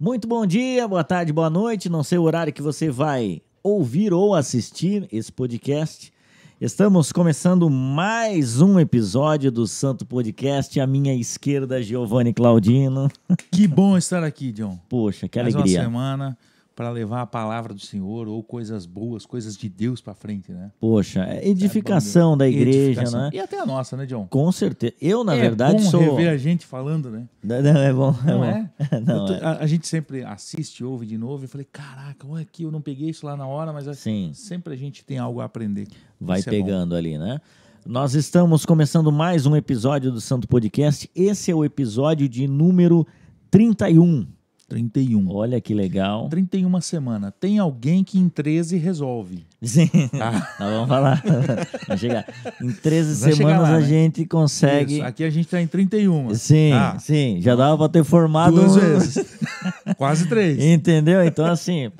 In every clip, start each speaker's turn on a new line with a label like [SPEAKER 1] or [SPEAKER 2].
[SPEAKER 1] Muito bom dia, boa tarde, boa noite. Não sei o horário que você vai ouvir ou assistir esse podcast. Estamos começando mais um episódio do Santo Podcast. À minha esquerda, Giovanni Claudino.
[SPEAKER 2] Que bom estar aqui, John.
[SPEAKER 1] Poxa, que
[SPEAKER 2] mais
[SPEAKER 1] alegria.
[SPEAKER 2] Mais uma semana para levar a palavra do Senhor ou coisas boas, coisas de Deus para frente, né?
[SPEAKER 1] Poxa, edificação da igreja,
[SPEAKER 2] edificação,
[SPEAKER 1] né?
[SPEAKER 2] E até a nossa, né, John?
[SPEAKER 1] Com certeza. Eu, na verdade,
[SPEAKER 2] bom
[SPEAKER 1] sou...
[SPEAKER 2] rever a gente falando, né?
[SPEAKER 1] Não, é bom.
[SPEAKER 2] Não é?
[SPEAKER 1] Não,
[SPEAKER 2] a gente sempre assiste, ouve de novo e falei, caraca, olha aqui, eu não peguei isso lá na hora, mas
[SPEAKER 1] Sim.
[SPEAKER 2] Sempre a gente tem algo a aprender.
[SPEAKER 1] Vai pegando ali, né? Nós estamos começando mais um episódio do Santo Podcast. Esse é o episódio de número 31.
[SPEAKER 2] 31.
[SPEAKER 1] Olha que legal.
[SPEAKER 2] 31 semana. Tem alguém que em 13 resolve.
[SPEAKER 1] Sim. Nós vamos falar. Vamos chegar. Em 13 semanas lá, a gente consegue...
[SPEAKER 2] Isso. Aqui a gente está em 31.
[SPEAKER 1] Sim, sim. Já dava para ter formado...
[SPEAKER 2] 2 vezes. Quase 3.
[SPEAKER 1] Entendeu? Então, assim,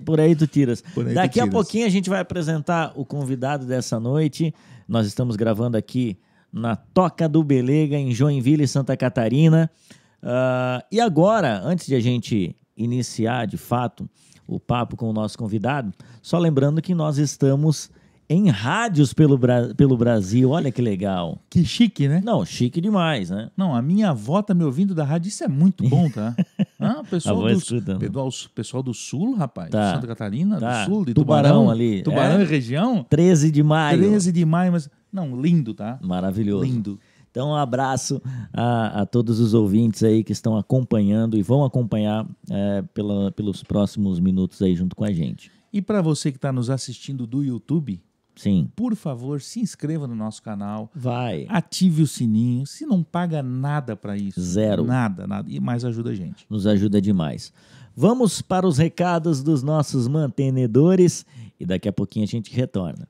[SPEAKER 1] por aí tu tiras. Daqui a
[SPEAKER 2] tiras.
[SPEAKER 1] pouquinho a gente vai apresentar o convidado dessa noite. Nós estamos gravando aqui na Toca do Belega, em Joinville, Santa Catarina. E agora, antes de a gente iniciar, de fato, o papo com o nosso convidado, só lembrando que nós estamos em rádios pelo Brasil. Olha que legal.
[SPEAKER 2] Que chique, né?
[SPEAKER 1] Não, chique demais, né?
[SPEAKER 2] Não, a minha avó tá me ouvindo da rádio, isso é muito bom, tá? Pessoal do Sul, rapaz,
[SPEAKER 1] tá.
[SPEAKER 2] de Santa Catarina,
[SPEAKER 1] tá.
[SPEAKER 2] do Sul, de
[SPEAKER 1] Tubarão ali.
[SPEAKER 2] Tubarão e região.
[SPEAKER 1] 13 de maio.
[SPEAKER 2] 13 de maio, mas... Não, lindo, tá?
[SPEAKER 1] Maravilhoso.
[SPEAKER 2] Lindo.
[SPEAKER 1] Então, um abraço a todos os ouvintes aí que estão acompanhando e vão acompanhar pelos próximos minutos aí junto com a gente.
[SPEAKER 2] E para você que está nos assistindo do YouTube,
[SPEAKER 1] sim,
[SPEAKER 2] por favor, se inscreva no nosso canal.
[SPEAKER 1] Vai.
[SPEAKER 2] Ative o sininho. Se não paga nada para isso.
[SPEAKER 1] Zero.
[SPEAKER 2] Nada. E mais ajuda a gente.
[SPEAKER 1] Nos ajuda demais. Vamos para os recados dos nossos mantenedores e daqui a pouquinho a gente retorna.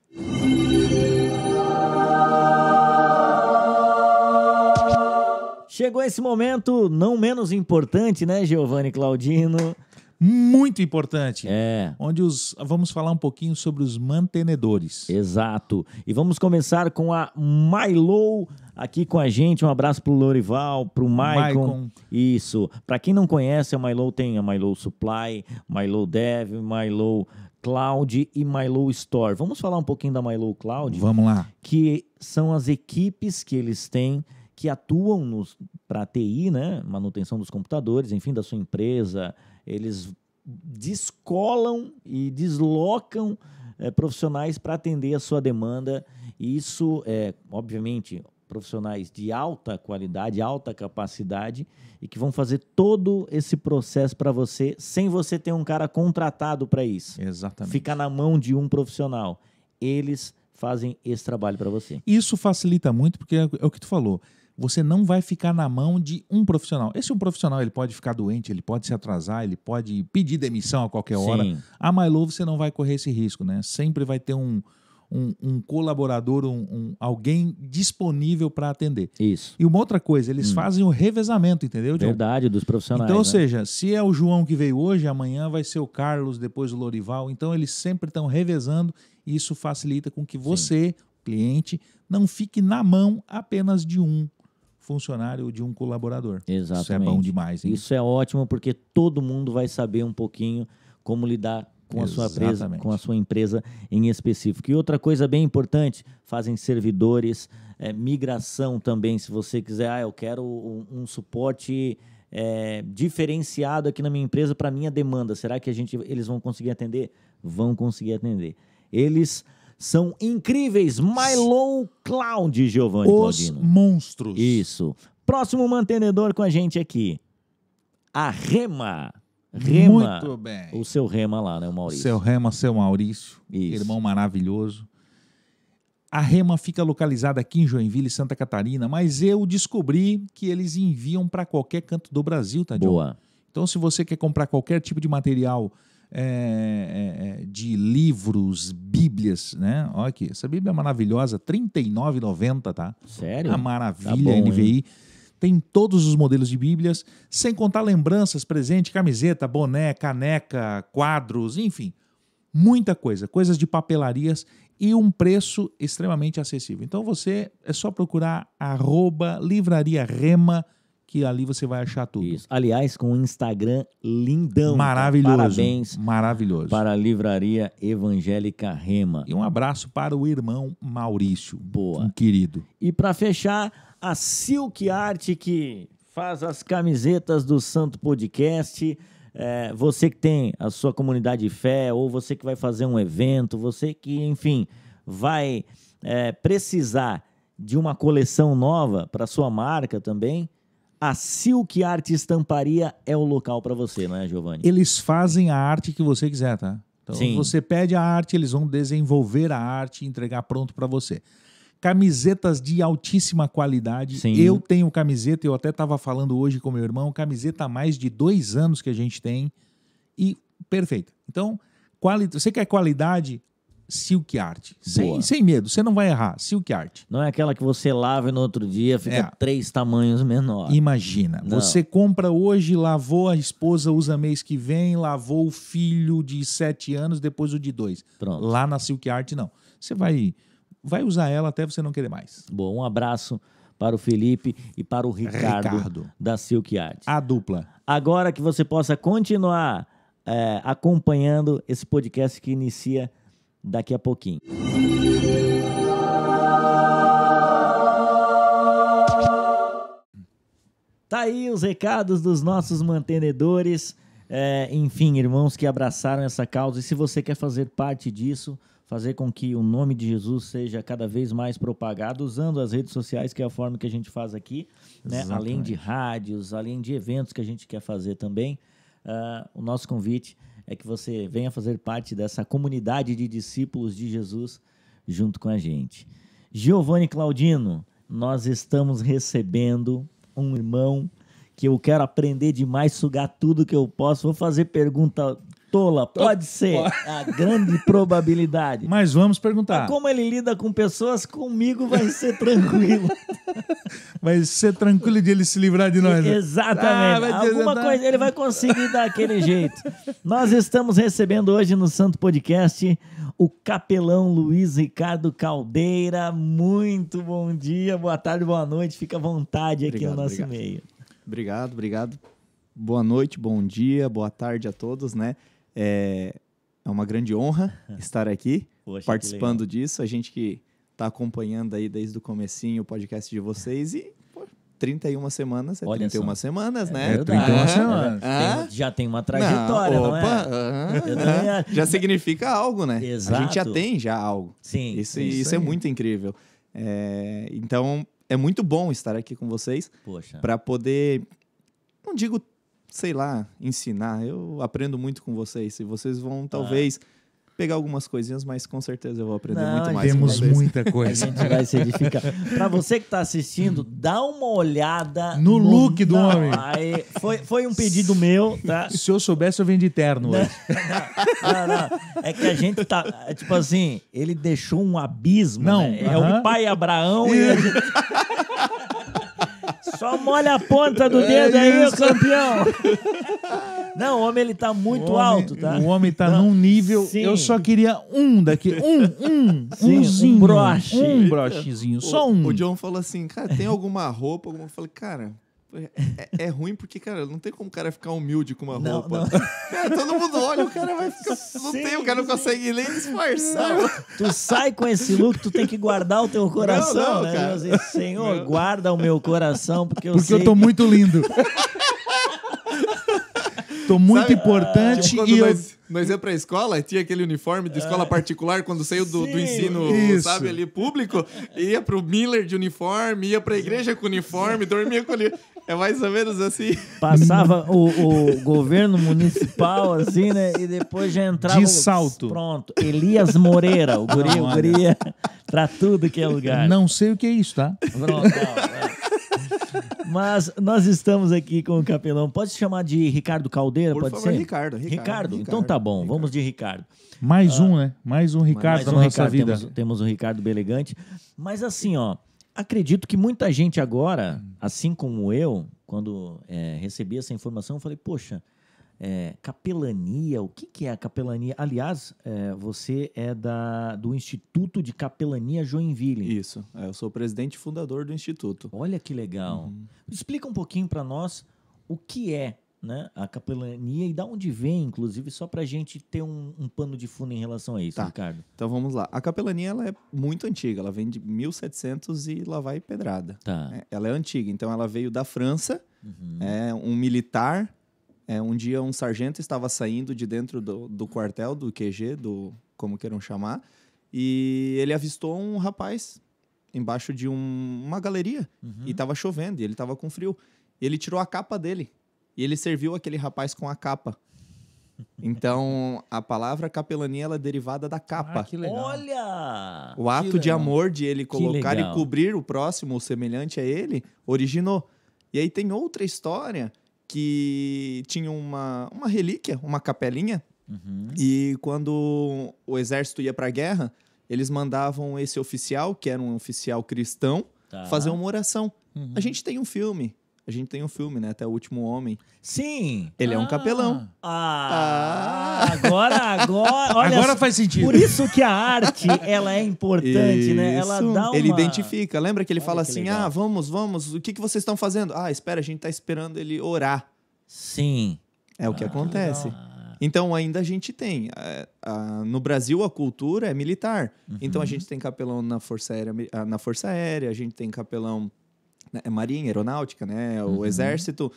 [SPEAKER 1] Chegou esse momento não menos importante, né, Giovanni Claudino?
[SPEAKER 2] Muito importante.
[SPEAKER 1] Onde
[SPEAKER 2] vamos falar um pouquinho sobre os mantenedores.
[SPEAKER 1] Exato. E vamos começar com a Mylou aqui com a gente. Um abraço pro Lorival, pro Maicon. Isso. Para quem não conhece, a Mylou tem a Mylou Supply, Mylou Dev, Mylou Cloud e Mylou Store. Vamos falar um pouquinho da Mylou Cloud?
[SPEAKER 2] Vamos lá.
[SPEAKER 1] Que são as equipes que eles têm que atuam para TI, né? Manutenção dos computadores, enfim, da sua empresa. Eles descolam e deslocam profissionais para atender a sua demanda. E isso obviamente, profissionais de alta qualidade, alta capacidade e que vão fazer todo esse processo para você sem você ter um cara contratado para isso.
[SPEAKER 2] Exatamente.
[SPEAKER 1] Fica na mão de um profissional. Eles fazem esse trabalho para você.
[SPEAKER 2] Isso facilita muito porque é o que tu falou. Você não vai ficar na mão de um profissional. Esse um profissional ele pode ficar doente, ele pode se atrasar, ele pode pedir demissão a qualquer hora.
[SPEAKER 1] Sim.
[SPEAKER 2] A Mylou você não vai correr esse risco, né? Sempre vai ter um colaborador, alguém disponível para atender.
[SPEAKER 1] Isso.
[SPEAKER 2] E uma outra coisa, eles fazem o revezamento, entendeu, John?
[SPEAKER 1] Verdade, dos profissionais.
[SPEAKER 2] Então, ou
[SPEAKER 1] né?
[SPEAKER 2] seja, se é o João que veio hoje, amanhã vai ser o Carlos, depois o Lorival. Então, eles sempre estão revezando e isso facilita com que você, cliente, não fique na mão apenas de um funcionário ou de um colaborador.
[SPEAKER 1] Exatamente.
[SPEAKER 2] Isso é bom demais, hein?
[SPEAKER 1] Isso é ótimo porque todo mundo vai saber um pouquinho como lidar com a sua empresa, com a sua empresa em específico. E outra coisa bem importante, fazem servidores, migração também, se você quiser, eu quero um suporte diferenciado aqui na minha empresa para minha demanda. Será que eles vão conseguir atender? Vão conseguir atender. Eles são incríveis. Mylou Cloud, Giovanni Claudino.
[SPEAKER 2] Os monstros.
[SPEAKER 1] Isso. Próximo mantenedor com a gente aqui. A Rema. Rema.
[SPEAKER 2] Muito bem.
[SPEAKER 1] O seu Rema lá, né, o Maurício?
[SPEAKER 2] Seu Maurício.
[SPEAKER 1] Isso.
[SPEAKER 2] Irmão maravilhoso. A Rema fica localizada aqui em Joinville, Santa Catarina, mas eu descobri que eles enviam para qualquer canto do Brasil, tá, John?
[SPEAKER 1] Boa.
[SPEAKER 2] Então, se você quer comprar qualquer tipo de material de livros, bíblias, né? Olha aqui, essa Bíblia é maravilhosa, R$ 39,90, tá?
[SPEAKER 1] Sério?
[SPEAKER 2] A maravilha,
[SPEAKER 1] Tá bom,
[SPEAKER 2] NVI.
[SPEAKER 1] hein?
[SPEAKER 2] Tem todos os modelos de Bíblias, sem contar lembranças, presente, camiseta, boné, caneca, quadros, enfim, muita coisa, coisas de papelarias e um preço extremamente acessível. Então você é só procurar @Livraria Rema que ali você vai achar tudo.
[SPEAKER 1] Isso. Aliás, com um Instagram lindão.
[SPEAKER 2] Maravilhoso.
[SPEAKER 1] Parabéns
[SPEAKER 2] Maravilhoso.
[SPEAKER 1] para a Livraria Evangélica Rema.
[SPEAKER 2] E um abraço para o irmão Maurício.
[SPEAKER 1] Boa.
[SPEAKER 2] Um querido.
[SPEAKER 1] E para fechar, a Silk Art, que faz as camisetas do Santo Podcast. Você que tem a sua comunidade de fé, ou você que vai fazer um evento, você que, enfim, vai precisar de uma coleção nova para sua marca também, a Silk Art Estamparia é o local para você, não é, Giovanni?
[SPEAKER 2] Eles fazem a arte que você quiser, tá? Então,
[SPEAKER 1] Sim.
[SPEAKER 2] você pede a arte, eles vão desenvolver a arte e entregar pronto para você. Camisetas de altíssima qualidade.
[SPEAKER 1] Sim.
[SPEAKER 2] Eu tenho camiseta, eu até estava falando hoje com meu irmão, camiseta há mais de 2 anos que a gente tem e perfeita. Então, você quer qualidade? Silk Art. Sem medo, você não vai errar. Silk Art.
[SPEAKER 1] Não é aquela que você lava e no outro dia fica 3 tamanhos menor.
[SPEAKER 2] Imagina,
[SPEAKER 1] Não.
[SPEAKER 2] Você compra hoje, lavou, a esposa usa mês que vem, lavou o filho de 7 anos, depois o de 2.
[SPEAKER 1] Pronto.
[SPEAKER 2] Lá na Silk Art, não. Você vai usar ela até você não querer mais.
[SPEAKER 1] Bom, um abraço para o Felipe e para o Ricardo. Da Silk Art.
[SPEAKER 2] A dupla.
[SPEAKER 1] Agora que você possa continuar acompanhando esse podcast que inicia daqui a pouquinho. Tá aí os recados dos nossos mantenedores. Enfim, irmãos que abraçaram essa causa. E se você quer fazer parte disso, fazer com que o nome de Jesus seja cada vez mais propagado, usando as redes sociais, que é a forma que a gente faz aqui, né? Além de rádios, além de eventos que a gente quer fazer também, o nosso convite é que você venha fazer parte dessa comunidade de discípulos de Jesus junto com a gente. Giovanni Claudino, nós estamos recebendo um irmão que eu quero aprender demais, sugar tudo que eu posso. Vou fazer pergunta tola, pode ser, a grande probabilidade.
[SPEAKER 2] Mas vamos perguntar.
[SPEAKER 1] Mas como ele lida com pessoas, comigo vai ser tranquilo.
[SPEAKER 2] Vai ser tranquilo de ele se livrar de nós. Né?
[SPEAKER 1] Exatamente. Alguma coisa ele vai conseguir dar aquele jeito. Nós estamos recebendo hoje no Santo Podcast o capelão Luiz Ricardo Caldeira. Muito bom dia, boa tarde, boa noite. Fica à vontade aqui no nosso meio.
[SPEAKER 3] Obrigado. Boa noite, bom dia, boa tarde a todos, né? É uma grande honra estar aqui, participando disso. A gente que está acompanhando aí desde o comecinho o podcast de vocês e 31 semanas, 31 semanas, né?
[SPEAKER 2] 31 semanas.
[SPEAKER 1] Já tem uma trajetória, não é?
[SPEAKER 3] Já significa algo, né?
[SPEAKER 1] Exato.
[SPEAKER 3] A gente já tem algo.
[SPEAKER 1] Sim.
[SPEAKER 3] Isso é muito incrível. Então, é muito bom estar aqui com vocês para poder, não digo, sei lá, ensinar. Eu aprendo muito com vocês. E vocês vão, talvez, pegar algumas coisinhas, mas com certeza eu vou aprender muito mais com vocês.
[SPEAKER 2] Temos muita coisa.
[SPEAKER 1] A gente vai se edificar. Para você que está assistindo, dá uma olhada
[SPEAKER 2] no look do homem.
[SPEAKER 1] Aí, foi um pedido meu, tá?
[SPEAKER 2] Se eu soubesse, eu venho de terno hoje.
[SPEAKER 1] Não. É que a gente tá... tipo assim, ele deixou um abismo,
[SPEAKER 2] não,
[SPEAKER 1] né? É o pai Abraão e a gente... Só molha a ponta do dedo aí, ô campeão. Não, o homem ele tá muito alto, tá?
[SPEAKER 2] O homem tá num nível...
[SPEAKER 1] Sim.
[SPEAKER 2] Eu só queria daqui.
[SPEAKER 1] Um broche.
[SPEAKER 2] Um brochezinho, só um.
[SPEAKER 3] O John falou assim, cara, tem alguma roupa? Eu falei, cara... É ruim porque, cara, não tem como o cara ficar humilde com uma roupa. Não. Cara, todo mundo olha, o cara vai ficar... o cara não consegue nem disfarçar.
[SPEAKER 1] Tu sai com esse look, tu tem que guardar o teu coração, né?
[SPEAKER 3] Cara.
[SPEAKER 1] Dizer, Senhor, guarda o meu coração, porque eu
[SPEAKER 2] eu tô muito lindo. Tô muito importante.
[SPEAKER 3] Tipo, quando nós ia pra escola, tinha aquele uniforme de escola particular, quando saiu do ensino, sabe, ali, público, ia pro Miller de uniforme, ia pra igreja com uniforme, dormia com ele. É mais ou menos assim.
[SPEAKER 1] Passava o governo municipal, assim, né? E depois já entrava...
[SPEAKER 2] De salto.
[SPEAKER 1] Pronto. Elias Moreira, o guri pra tudo que é lugar.
[SPEAKER 2] Não sei o que é isso, tá?
[SPEAKER 1] Pronto, Mas nós estamos aqui com o capelão. Pode se chamar de Ricardo Caldeira?
[SPEAKER 3] Por
[SPEAKER 1] pode
[SPEAKER 3] favor,
[SPEAKER 1] ser?
[SPEAKER 3] Ricardo.
[SPEAKER 1] Então tá bom, vamos de Ricardo.
[SPEAKER 2] Mais um, né? Mais um Ricardo na nossa vida.
[SPEAKER 1] Temos um Ricardo Belegante. Mas assim, acredito que muita gente agora, assim como eu, quando recebi essa informação, eu falei, poxa, capelania. O que é a capelania? Aliás, você é do Instituto de Capelania Joinville.
[SPEAKER 3] Isso, eu sou o presidente e fundador do Instituto.
[SPEAKER 1] Olha que legal. Explica um pouquinho para nós o que é, né, a capelania e de onde vem, inclusive, só para a gente ter um pano de fundo em relação a isso, Ricardo.
[SPEAKER 3] Então vamos lá. A capelania ela é muito antiga, ela vem de 1700 e lá vai pedrada. Ela é antiga, então ela veio da França, um militar, um dia um sargento estava saindo de dentro do quartel, do QG, como queiram chamar, e ele avistou um rapaz embaixo de uma galeria, e estava chovendo, e ele estava com frio. E ele tirou a capa dele. E ele serviu aquele rapaz com a capa. Então, a palavra capelania ela é derivada da capa.
[SPEAKER 2] Que legal.
[SPEAKER 1] Olha!
[SPEAKER 3] O ato de amor de ele colocar e cobrir o próximo, o semelhante a ele, originou. E aí tem outra história que tinha uma relíquia, uma capelinha. E quando o exército ia para a guerra, eles mandavam esse oficial, que era um oficial cristão, fazer uma oração. A gente tem um filme. Né? Até O Último Homem.
[SPEAKER 1] Sim.
[SPEAKER 3] Ele é um capelão.
[SPEAKER 1] Agora, olha,
[SPEAKER 2] agora faz sentido.
[SPEAKER 1] Por isso que a arte, ela é importante, né? Ela dá
[SPEAKER 3] Ele identifica. Lembra que ele fala assim, vamos, o que vocês estão fazendo? Espera, a gente está esperando ele orar.
[SPEAKER 1] Sim.
[SPEAKER 3] É o que acontece. Então, ainda a gente tem. No Brasil, a cultura é militar. Então, a gente tem capelão na Força Aérea, a gente tem capelão Marinha, Aeronáutica, né? O Exército,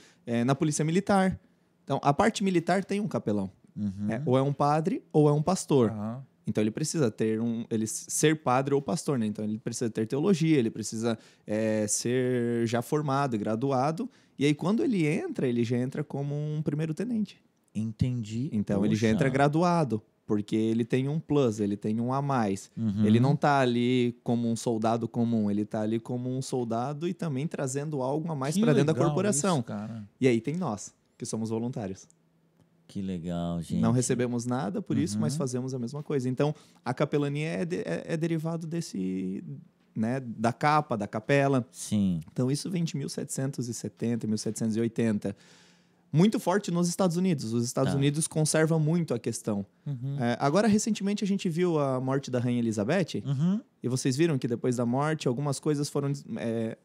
[SPEAKER 3] na Polícia Militar. Então, a parte militar tem um capelão. Ou é um padre ou é um pastor. Então, ele precisa ter ser padre ou pastor, né? Então, ele precisa ter teologia, ele precisa ser já formado, graduado. E aí, quando ele já entra como um primeiro-tenente.
[SPEAKER 1] Entendi.
[SPEAKER 3] Então, ele já entra graduado. Porque ele tem um plus, ele tem um a mais. Ele não está ali como um soldado comum, ele está ali como um soldado e também trazendo algo a mais para dentro da corporação.
[SPEAKER 2] Isso, cara.
[SPEAKER 3] E aí tem nós, que somos voluntários.
[SPEAKER 1] Que legal, gente.
[SPEAKER 3] Não recebemos nada por isso, mas fazemos a mesma coisa. Então, a capelania é derivado desse, né, da capa, da capela.
[SPEAKER 1] Sim.
[SPEAKER 3] Então, isso vem de 1770, 1780. Muito forte nos Estados Unidos. Os Estados Unidos conservam muito a questão. Agora, recentemente, a gente viu a morte da Rainha Elizabeth. E vocês viram que depois da morte, algumas coisas foram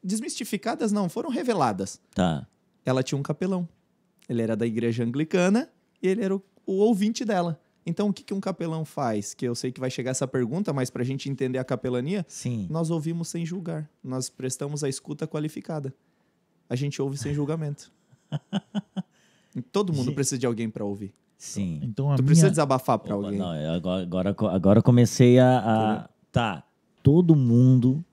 [SPEAKER 3] desmistificadas, não, foram reveladas. Ela tinha um capelão. Ele era da igreja anglicana e ele era o ouvinte dela. Então, o que um capelão faz? Que eu sei que vai chegar essa pergunta, mas para a gente entender a capelania, nós ouvimos sem julgar. Nós prestamos a escuta qualificada. A gente ouve sem julgamento. Todo mundo precisa de alguém para ouvir.
[SPEAKER 1] Sim.
[SPEAKER 3] Então, tu precisa desabafar para alguém.
[SPEAKER 1] Não, agora comecei a... Todo mundo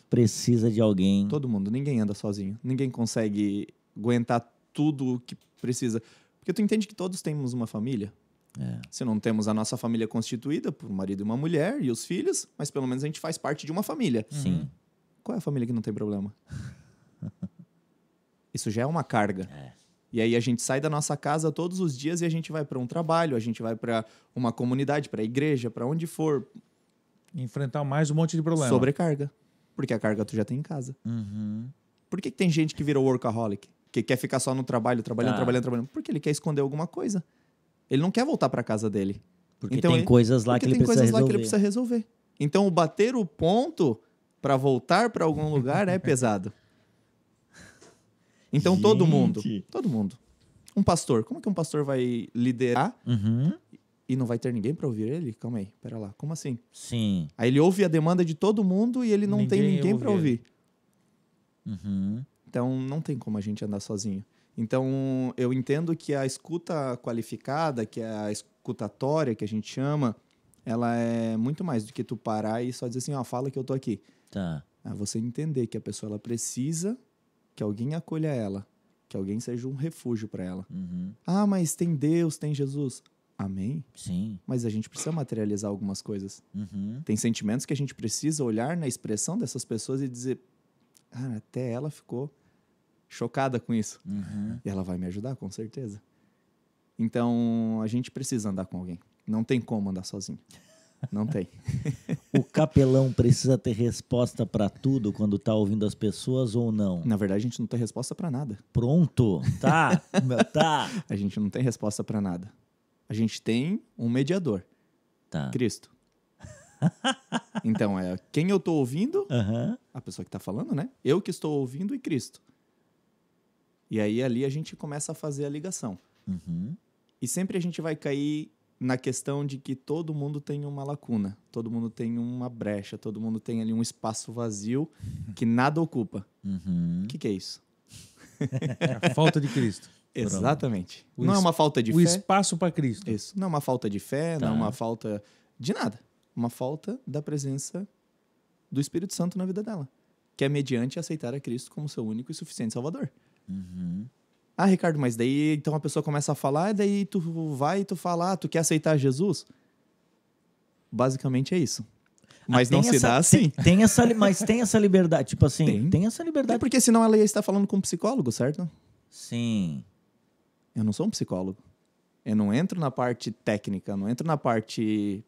[SPEAKER 1] precisa de alguém.
[SPEAKER 3] Todo mundo. Ninguém anda sozinho. Ninguém consegue aguentar tudo o que precisa. Porque tu entende que todos temos uma família. Se não temos a nossa família constituída por um marido e uma mulher e os filhos, mas pelo menos a gente faz parte de uma família.
[SPEAKER 1] Sim.
[SPEAKER 3] Qual é a família que não tem problema? Isso já é uma carga. E aí a gente sai da nossa casa todos os dias e a gente vai para um trabalho, a gente vai para uma comunidade, para a igreja, para onde for.
[SPEAKER 2] Enfrentar mais um monte de problema.
[SPEAKER 3] Sobrecarga. Porque a carga tu já tem em casa. Por que tem gente que vira workaholic? Que quer ficar só no trabalho, trabalhando? Porque ele quer esconder alguma coisa. Ele não quer voltar para casa dele.
[SPEAKER 1] Porque então, tem coisas lá que ele precisa
[SPEAKER 3] resolver. Então, o bater o ponto para voltar para algum lugar é pesado. Então, todo mundo. Um pastor. Como que um pastor vai liderar e não vai ter ninguém para ouvir ele? Calma aí, pera lá. Como assim?
[SPEAKER 1] Sim.
[SPEAKER 3] Aí ele ouve a demanda de todo mundo e ele não tem ninguém para ouvir. Então, não tem como a gente andar sozinho. Então, eu entendo que a escuta qualificada, que é a escutatória, que a gente chama, ela é muito mais do que tu parar e só dizer assim, fala que eu tô aqui. É você entender que a pessoa ela precisa que alguém acolha ela, que alguém seja um refúgio para ela. Mas tem Deus, tem Jesus. Amém?
[SPEAKER 1] Sim.
[SPEAKER 3] Mas a gente precisa materializar algumas coisas. Tem sentimentos que a gente precisa olhar na expressão dessas pessoas e dizer, até ela ficou chocada com isso. E ela vai me ajudar, com certeza. Então, a gente precisa andar com alguém. Não tem como andar sozinho. Não tem.
[SPEAKER 1] O capelão precisa ter resposta para tudo quando tá ouvindo as pessoas ou não?
[SPEAKER 3] Na verdade, a gente não tem resposta para nada.
[SPEAKER 1] Pronto, tá, tá.
[SPEAKER 3] A gente não tem resposta para nada. A gente tem um mediador,
[SPEAKER 1] Tá.
[SPEAKER 3] Cristo. Então, é quem eu tô ouvindo,
[SPEAKER 1] Aham.
[SPEAKER 3] a pessoa que tá falando, né? Eu que estou ouvindo e Cristo. E aí, ali, a gente começa a fazer a ligação.
[SPEAKER 1] Uhum.
[SPEAKER 3] E sempre a gente vai cair na questão de que todo mundo tem uma lacuna, todo mundo tem uma brecha, todo mundo tem ali um espaço vazio que nada ocupa.
[SPEAKER 1] Uhum.
[SPEAKER 3] O que é isso?
[SPEAKER 2] A falta de Cristo.
[SPEAKER 3] Exatamente.
[SPEAKER 2] O
[SPEAKER 3] Não é uma falta de
[SPEAKER 2] O
[SPEAKER 3] fé.
[SPEAKER 2] espaço para Cristo.
[SPEAKER 3] Isso. Não é uma falta de fé,
[SPEAKER 1] Tá.
[SPEAKER 3] não é uma falta de nada. Uma falta da presença do Espírito Santo na vida dela, que é mediante aceitar a Cristo como seu único e suficiente Salvador.
[SPEAKER 1] Uhum.
[SPEAKER 3] Ah, Ricardo, mas daí então a pessoa começa a falar, e daí tu vai e tu fala, tu quer aceitar Jesus? Basicamente é isso. Mas
[SPEAKER 1] Tem
[SPEAKER 3] não se
[SPEAKER 1] essa-
[SPEAKER 3] dá assim.
[SPEAKER 1] Mas tem essa liberdade, tipo assim, tem essa
[SPEAKER 3] É
[SPEAKER 1] liberdade.
[SPEAKER 3] porque senão ela ia estar falando com um psicólogo, certo?
[SPEAKER 1] Sim.
[SPEAKER 3] Eu não sou um psicólogo. Eu não entro na parte técnica, não entro na parte...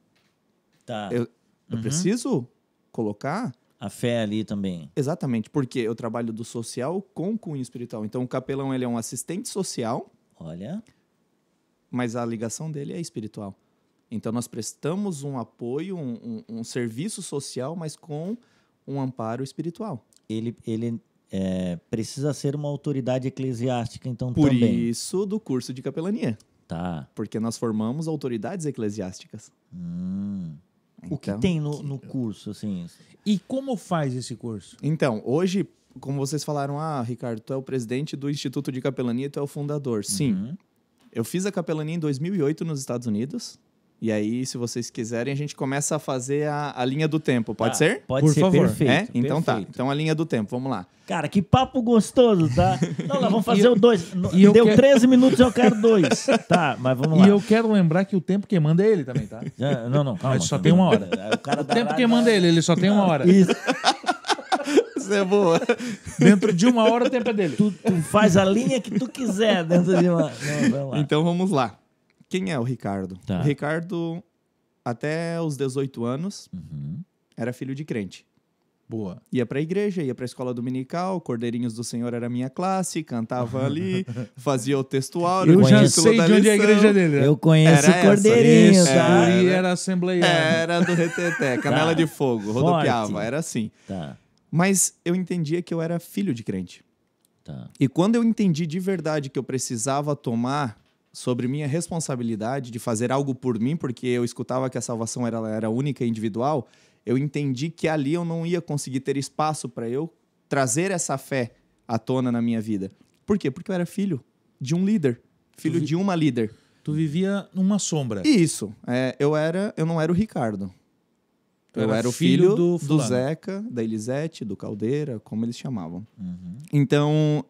[SPEAKER 1] Tá.
[SPEAKER 3] Eu
[SPEAKER 1] Uhum.
[SPEAKER 3] preciso colocar...
[SPEAKER 1] A fé ali também.
[SPEAKER 3] Exatamente, porque eu trabalho do social com cunho espiritual. Então, o capelão ele é um assistente social,
[SPEAKER 1] Olha.
[SPEAKER 3] mas a ligação dele é espiritual. Então, nós prestamos um apoio, um serviço social, mas com um amparo espiritual.
[SPEAKER 1] Ele precisa ser uma autoridade eclesiástica, então
[SPEAKER 3] Por
[SPEAKER 1] também.
[SPEAKER 3] isso, do curso de capelania.
[SPEAKER 1] Tá.
[SPEAKER 3] Porque nós formamos autoridades eclesiásticas.
[SPEAKER 1] O que
[SPEAKER 3] Então-
[SPEAKER 1] tem no curso, assim?
[SPEAKER 2] E como faz esse curso?
[SPEAKER 3] Então, hoje, como vocês falaram, Ricardo, tu é o presidente do Instituto de Capelania, tu é o fundador. Sim,
[SPEAKER 1] Uhum.
[SPEAKER 3] eu fiz a capelania em 2008 nos Estados Unidos. E aí, se vocês quiserem, a gente começa a fazer a linha do tempo. Pode
[SPEAKER 1] Tá,
[SPEAKER 3] ser?
[SPEAKER 1] Pode
[SPEAKER 2] Por
[SPEAKER 1] ser,
[SPEAKER 2] favor.
[SPEAKER 1] perfeito.
[SPEAKER 3] É? Então tá.
[SPEAKER 1] perfeito.
[SPEAKER 3] Então a linha do tempo, vamos lá.
[SPEAKER 1] Cara, que papo gostoso, tá? Não, nós vamos fazer o 2.
[SPEAKER 2] e eu
[SPEAKER 1] Deu
[SPEAKER 2] quero-
[SPEAKER 1] 13 minutos, eu quero 2. Tá, mas vamos lá.
[SPEAKER 2] E eu quero lembrar que o tempo que manda é ele também, tá?
[SPEAKER 1] Não, calma.
[SPEAKER 2] Mas só tem uma hora.
[SPEAKER 1] O, cara
[SPEAKER 2] O tempo que manda é ele só tem uma hora.
[SPEAKER 1] Isso.
[SPEAKER 3] Isso é boa.
[SPEAKER 2] Dentro de uma hora o tempo é dele.
[SPEAKER 1] Tu faz a linha que tu quiser dentro de uma... Não, vamos lá.
[SPEAKER 3] Então vamos lá. Quem é o Ricardo?
[SPEAKER 1] Tá.
[SPEAKER 3] O Ricardo, até os 18 anos,
[SPEAKER 1] Uhum.
[SPEAKER 3] era filho de crente.
[SPEAKER 2] Boa.
[SPEAKER 3] Ia pra igreja, ia pra escola dominical, Cordeirinhos do Senhor era a minha classe, cantava ali, fazia o textual.
[SPEAKER 2] Eu
[SPEAKER 3] o
[SPEAKER 2] já
[SPEAKER 3] título
[SPEAKER 2] sei
[SPEAKER 3] da
[SPEAKER 2] de onde é a
[SPEAKER 3] lição.
[SPEAKER 2] igreja dele. né?
[SPEAKER 1] Eu conheço
[SPEAKER 3] Era
[SPEAKER 1] o Cordeirinho,
[SPEAKER 3] essa,
[SPEAKER 2] Esse
[SPEAKER 1] tá?
[SPEAKER 2] guri era assembleiano.
[SPEAKER 3] Era do reteté, canela
[SPEAKER 1] Tá.
[SPEAKER 3] de fogo,
[SPEAKER 1] Forte.
[SPEAKER 3] rodopiava, era assim.
[SPEAKER 1] Tá,
[SPEAKER 3] Mas eu entendia que eu era filho de crente.
[SPEAKER 1] tá.
[SPEAKER 3] E quando eu entendi de verdade que eu precisava tomar sobre minha responsabilidade de fazer algo por mim, porque eu escutava que a salvação era única e individual, eu entendi que ali eu não ia conseguir ter espaço para eu trazer essa fé à tona na minha vida. Por quê? Porque eu era filho de um líder, filho de uma líder.
[SPEAKER 2] Tu vivia numa sombra.
[SPEAKER 3] E isso, eu não era o Ricardo.
[SPEAKER 2] Tu
[SPEAKER 3] Eu
[SPEAKER 2] era
[SPEAKER 3] era o
[SPEAKER 2] filho
[SPEAKER 3] filho
[SPEAKER 2] do
[SPEAKER 3] do
[SPEAKER 2] fulano.
[SPEAKER 3] Zeca, da Elisete, do Caldeira, como eles chamavam.
[SPEAKER 1] Uhum.
[SPEAKER 3] Então,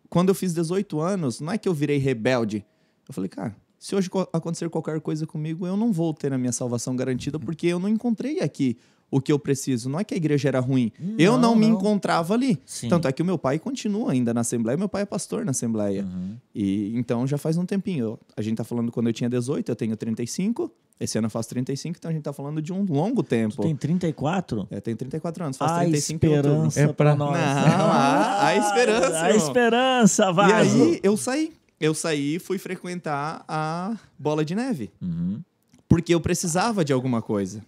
[SPEAKER 3] quando eu fiz 18 anos, não é que eu virei rebelde. Eu falei, cara, se hoje acontecer qualquer coisa comigo, eu não vou ter a minha salvação garantida porque eu não encontrei aqui o que eu preciso. Não é que a igreja era ruim. Eu não me encontrava ali.
[SPEAKER 1] Sim.
[SPEAKER 3] Tanto é que o meu pai continua ainda na Assembleia. Meu pai é pastor na Assembleia.
[SPEAKER 1] Uhum.
[SPEAKER 3] E então já faz um tempinho. A gente tá falando quando eu tinha 18, eu tenho 35. Esse ano eu faço 35, então a gente tá falando de um longo tempo.
[SPEAKER 1] Tu tem 34?
[SPEAKER 3] Eu tenho 34 anos, faço
[SPEAKER 1] A
[SPEAKER 3] 35 em outubro.
[SPEAKER 1] esperança
[SPEAKER 2] É pra-
[SPEAKER 1] nós.
[SPEAKER 3] Não, a esperança,
[SPEAKER 1] A
[SPEAKER 3] irmão.
[SPEAKER 1] esperança,
[SPEAKER 3] E
[SPEAKER 1] vai.
[SPEAKER 3] aí eu saí. Eu saí e fui frequentar a Bola de Neve.
[SPEAKER 1] Uhum.
[SPEAKER 3] Porque eu precisava de alguma coisa.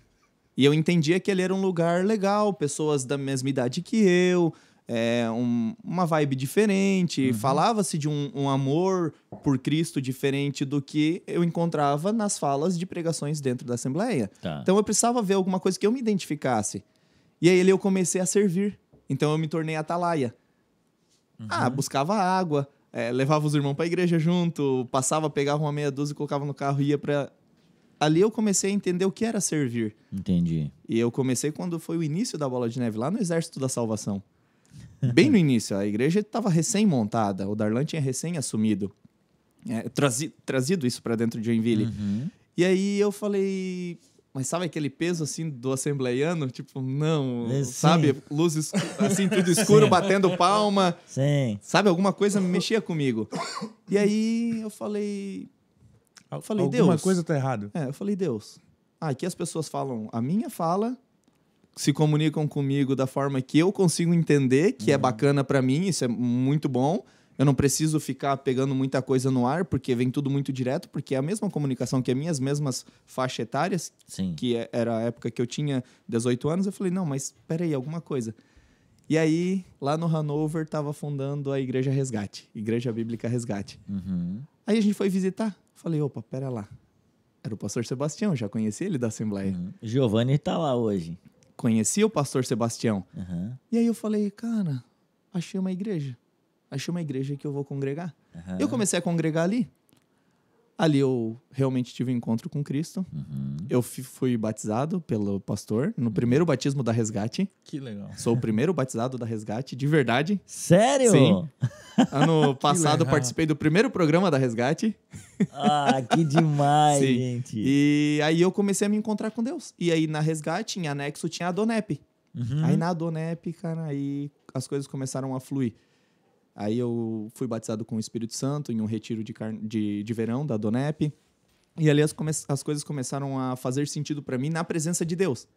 [SPEAKER 3] E eu entendia que ele era um lugar legal, pessoas da mesma idade que eu, uma vibe diferente. Falava-se de um amor por Cristo diferente do que eu encontrava nas falas de pregações dentro da Assembleia.
[SPEAKER 1] Tá.
[SPEAKER 3] Então eu precisava ver alguma coisa que eu me identificasse. E aí eu comecei a servir. Então eu me tornei atalaia. Buscava água, levava os irmãos para a igreja junto, passava, pegava uma meia dúzia, colocava no carro e ia para... Ali eu comecei a entender o que era servir.
[SPEAKER 1] Entendi.
[SPEAKER 3] E eu comecei quando foi o início da Bola de Neve, lá no Exército da Salvação. Bem no início, a igreja estava recém-montada, o Darlan tinha recém-assumido. Trazido isso para dentro de Joinville.
[SPEAKER 1] Uhum.
[SPEAKER 3] E aí eu falei... Mas sabe aquele peso, assim, do assembleiano? Tipo, não,
[SPEAKER 1] Sim.
[SPEAKER 3] sabe? Luz, assim, tudo escuro,
[SPEAKER 1] Sim.
[SPEAKER 3] batendo palma.
[SPEAKER 1] Sim.
[SPEAKER 3] Sabe, alguma coisa mexia comigo. E aí eu falei...
[SPEAKER 2] Alguma
[SPEAKER 3] Deus.
[SPEAKER 2] coisa tá errada.
[SPEAKER 3] Eu falei, Deus, aqui as pessoas falam a minha fala, se comunicam comigo da forma que eu consigo entender, que é bacana para mim, isso é muito bom. Eu não preciso ficar pegando muita coisa no ar, porque vem tudo muito direto, porque é a mesma comunicação que as minhas mesmas faixas etárias,
[SPEAKER 1] Sim.
[SPEAKER 3] que era a época que eu tinha 18 anos, eu falei, não, mas peraí, alguma coisa. E aí, lá no Hanover, estava fundando a Igreja Resgate, Igreja Bíblica Resgate. Aí a gente foi visitar. Falei, opa, pera lá. Era o pastor Sebastião, já conheci ele da Assembleia.
[SPEAKER 1] Giovanni tá lá hoje.
[SPEAKER 3] Conheci o pastor Sebastião. E aí eu falei, cara, achei uma igreja que eu vou congregar. Eu comecei a congregar ali. Ali eu realmente tive um encontro com Cristo. Eu fui batizado pelo pastor no primeiro batismo da Resgate.
[SPEAKER 2] Que legal.
[SPEAKER 3] Sou o primeiro batizado da Resgate, de verdade.
[SPEAKER 1] Sério?
[SPEAKER 3] Sim. Ano passado participei do primeiro programa da Resgate.
[SPEAKER 1] Ah, que demais,
[SPEAKER 3] Sim.
[SPEAKER 1] gente.
[SPEAKER 3] E aí eu comecei a me encontrar com Deus. E aí na Resgate, em anexo, tinha a Donep. Aí na Donep, cara, aí as coisas começaram a fluir. Aí eu fui batizado com o Espírito Santo em um retiro de verão da Donep. E ali as coisas começaram a fazer sentido para mim na presença de Deus.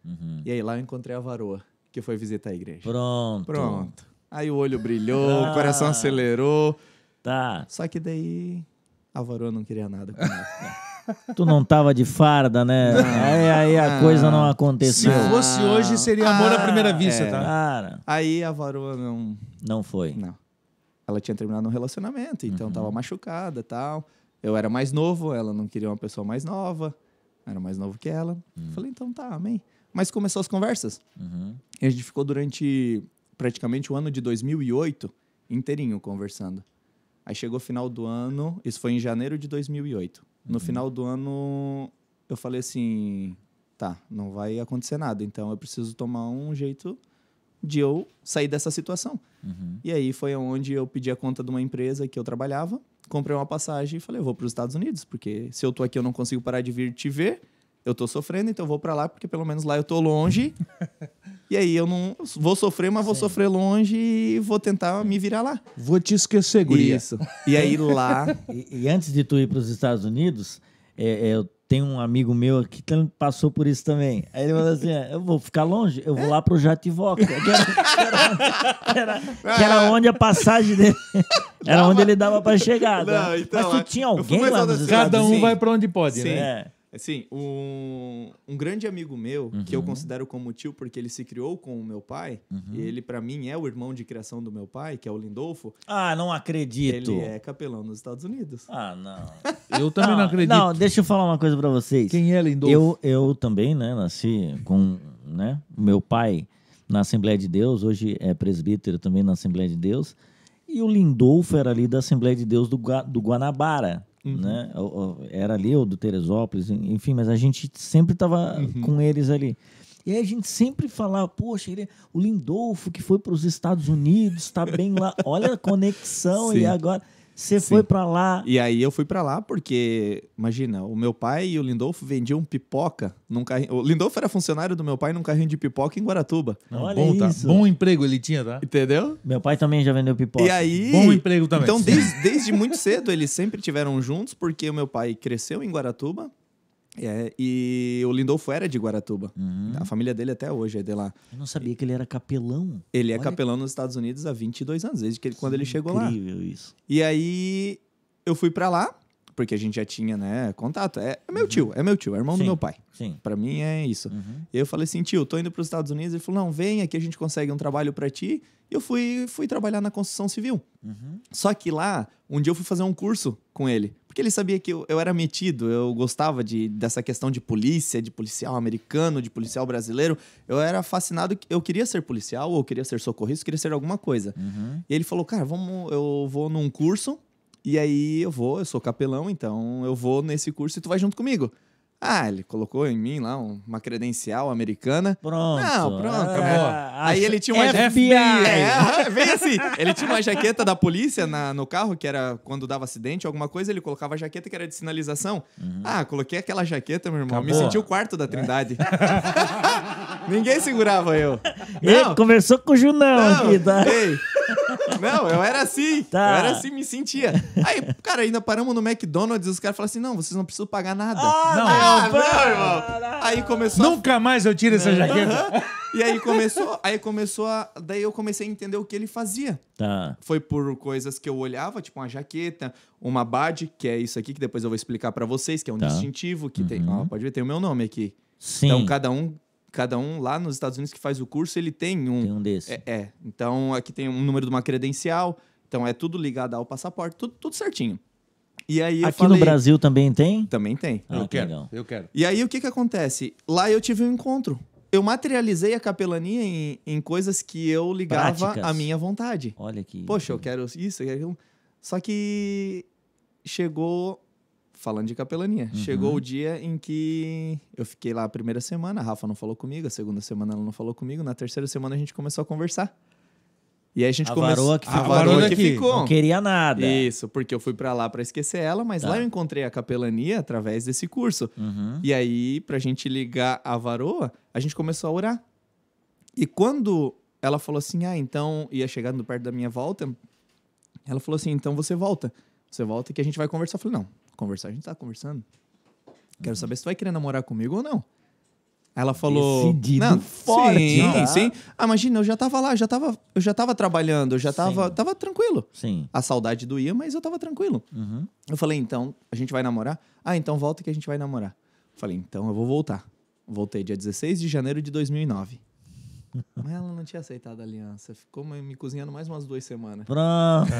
[SPEAKER 3] E aí lá eu encontrei a varoa, que foi visitar a igreja.
[SPEAKER 1] Pronto.
[SPEAKER 3] Aí o olho brilhou, o coração acelerou.
[SPEAKER 1] Tá.
[SPEAKER 3] Só que daí a varoa não queria nada comigo.
[SPEAKER 1] Tu não tava de farda, né? Aí a coisa não aconteceu.
[SPEAKER 2] Se fosse hoje, seria amor à primeira vista, tá?
[SPEAKER 1] Cara,
[SPEAKER 3] Aí a varoa
[SPEAKER 1] não foi.
[SPEAKER 3] Não. Ela tinha terminado um relacionamento, então tava machucada e tal. Eu era mais novo, ela não queria uma pessoa mais nova. Eu era mais novo que ela. Falei, então tá, amém. Mas começou as conversas. E a gente ficou durante praticamente o ano de 2008 inteirinho conversando. Aí chegou o final do ano, isso foi em janeiro de 2008. No final do ano, eu falei assim, tá, não vai acontecer nada, então eu preciso tomar um jeito de eu sair dessa situação. E aí foi onde eu pedi a conta de uma empresa que eu trabalhava, comprei uma passagem e falei, eu vou para os Estados Unidos, porque se eu tô aqui eu não consigo parar de vir te ver, eu tô sofrendo, então eu vou para lá, porque pelo menos lá eu tô longe. E aí eu não vou sofrer, mas vou sofrer longe e vou tentar me virar lá.
[SPEAKER 2] Vou te esquecer, guria.
[SPEAKER 3] Isso. E aí lá...
[SPEAKER 1] E antes de tu ir para os Estados Unidos, eu tenho um amigo meu aqui que passou por isso também. Aí ele falou assim, eu vou ficar longe, eu vou lá pro Jativoca. Que era onde a passagem dele... Era onde ele dava para chegar.
[SPEAKER 3] Não,
[SPEAKER 1] né?
[SPEAKER 3] então,
[SPEAKER 1] Mas tu tinha alguém lá nos Estados
[SPEAKER 2] Cada um
[SPEAKER 1] Unidos?
[SPEAKER 2] vai pra onde pode,
[SPEAKER 3] Sim.
[SPEAKER 2] né?
[SPEAKER 3] Assim, um grande amigo meu, que eu considero como tio porque ele se criou com o meu pai, e ele, pra mim, é o irmão de criação do meu pai, que é o Lindolfo.
[SPEAKER 1] Ah, não acredito.
[SPEAKER 3] Ele é capelão nos Estados Unidos.
[SPEAKER 1] Ah, não.
[SPEAKER 2] Eu também não acredito.
[SPEAKER 1] Não, deixa eu falar uma coisa pra vocês.
[SPEAKER 2] Quem é Lindolfo?
[SPEAKER 1] Eu também, né, nasci com, né, meu pai na Assembleia de Deus, hoje é presbítero também na Assembleia de Deus, e o Lindolfo era ali da Assembleia de Deus do Guanabara, né? Era ali, ou do Teresópolis, enfim, mas a gente sempre estava com eles ali. E aí a gente sempre falava, poxa, o Lindolfo que foi para os Estados Unidos, está bem lá, olha a conexão.
[SPEAKER 3] Sim.
[SPEAKER 1] E agora você foi para lá.
[SPEAKER 3] E aí eu fui pra lá porque, imagina, o meu pai e o Lindolfo vendiam pipoca num carrinho. O Lindolfo era funcionário do meu pai num carrinho de pipoca em Guaratuba.
[SPEAKER 1] Olha
[SPEAKER 2] Bom, tá?
[SPEAKER 1] isso.
[SPEAKER 2] Bom emprego ele tinha, tá?
[SPEAKER 3] Entendeu?
[SPEAKER 1] Meu pai também já vendeu pipoca.
[SPEAKER 3] E aí...
[SPEAKER 2] Bom emprego também.
[SPEAKER 3] Então, desde muito cedo, eles sempre tiveram juntos, porque o meu pai cresceu em Guaratuba, e o Lindolfo era de Guaratuba. A família dele até hoje é de lá.
[SPEAKER 1] Eu não sabia que ele era capelão.
[SPEAKER 3] Ele é
[SPEAKER 1] Olha,
[SPEAKER 3] capelão nos Estados Unidos há 22 anos, desde quando ele chegou lá.
[SPEAKER 1] incrível isso.
[SPEAKER 3] E aí, eu fui pra lá, porque a gente já tinha, né, contato. É meu tio, é irmão
[SPEAKER 1] Sim.
[SPEAKER 3] do meu pai.
[SPEAKER 1] Sim.
[SPEAKER 3] Pra mim é isso. E aí eu falei assim, tio, tô indo pros Estados Unidos. Ele falou, não, vem aqui, a gente consegue um trabalho pra ti. E eu fui trabalhar na construção civil. Só que lá, um dia eu fui fazer um curso com ele. Porque ele sabia que eu era metido, eu gostava dessa questão de polícia, de policial americano, de policial brasileiro. Eu era fascinado, eu queria ser policial, ou eu queria ser socorrista, eu queria ser alguma coisa. E ele falou, cara, eu vou num curso, e aí eu sou capelão, então eu vou nesse curso e tu vai junto comigo. Ah, ele colocou em mim lá uma credencial americana.
[SPEAKER 1] Pronto.
[SPEAKER 3] Não, pronto.
[SPEAKER 2] acabou.
[SPEAKER 3] Aí ele tinha uma
[SPEAKER 1] FBI.
[SPEAKER 3] bem assim. Ele tinha uma jaqueta da polícia no carro, que era quando dava acidente, alguma coisa, ele colocava a jaqueta que era de sinalização. Ah, coloquei aquela jaqueta, meu irmão.
[SPEAKER 2] Acabou.
[SPEAKER 3] Me senti o quarto da Trindade. Ninguém segurava eu.
[SPEAKER 1] Ele conversou com o Junão aqui, tá?
[SPEAKER 3] Ei. Não, eu era assim.
[SPEAKER 1] Tá.
[SPEAKER 3] Eu era assim, me sentia. Aí, cara, ainda paramos no McDonald's e os caras falaram assim, não, vocês não precisam pagar nada.
[SPEAKER 2] Não.
[SPEAKER 3] Não, irmão. Aí começou
[SPEAKER 2] Nunca mais eu tiro essa jaqueta.
[SPEAKER 3] E daí eu comecei a entender o que ele fazia.
[SPEAKER 1] Tá.
[SPEAKER 3] Foi por coisas que eu olhava, tipo uma jaqueta, uma badge, que é isso aqui, que depois eu vou explicar pra vocês, que é um distintivo, que tem, ó, pode ver, tem o meu nome aqui.
[SPEAKER 1] Sim.
[SPEAKER 3] Então, cada um lá nos Estados Unidos que faz o curso, ele tem um...
[SPEAKER 1] Tem um desse.
[SPEAKER 3] Então, aqui tem um número de uma credencial, então é tudo ligado ao passaporte, tudo certinho. E aí eu
[SPEAKER 1] Aqui no Brasil também tem?
[SPEAKER 3] Também tem.
[SPEAKER 2] Eu quero.
[SPEAKER 3] E aí o que acontece? Lá eu tive um encontro. Eu materializei a capelania em coisas que eu ligava
[SPEAKER 1] Práticas.
[SPEAKER 3] à minha vontade.
[SPEAKER 1] Olha aqui.
[SPEAKER 3] Poxa, eu quero isso, eu quero aquilo. Só que chegou, falando de capelania, chegou o dia em que eu fiquei lá a primeira semana, a Rafa não falou comigo, a segunda semana ela não falou comigo, na terceira semana a gente começou a conversar. E aí a gente começou...
[SPEAKER 1] A varoa
[SPEAKER 3] que ficou.
[SPEAKER 1] Não queria nada.
[SPEAKER 3] Isso, porque eu fui pra lá pra esquecer ela, mas lá eu encontrei a capelania através desse curso. E aí, pra gente ligar a varoa, a gente começou a orar. E quando ela falou assim, então, ia chegando perto da minha volta, ela falou assim, então você volta que a gente vai conversar. Eu falei, não, conversar a gente tá conversando. Quero saber se tu vai querer namorar comigo ou não. Ela falou...
[SPEAKER 1] Decidido, forte.
[SPEAKER 3] Sim. Imagina, eu já tava lá, eu já tava trabalhando, eu já tava tranquilo.
[SPEAKER 1] Sim.
[SPEAKER 3] A saudade doía, mas eu tava tranquilo. Eu falei, então, a gente vai namorar? Então volta que a gente vai namorar. Eu falei, então eu vou voltar. Voltei dia 16 de janeiro de 2009. Mas ela não tinha aceitado a aliança. Ficou me cozinhando mais umas 2 semanas.
[SPEAKER 1] Pronto.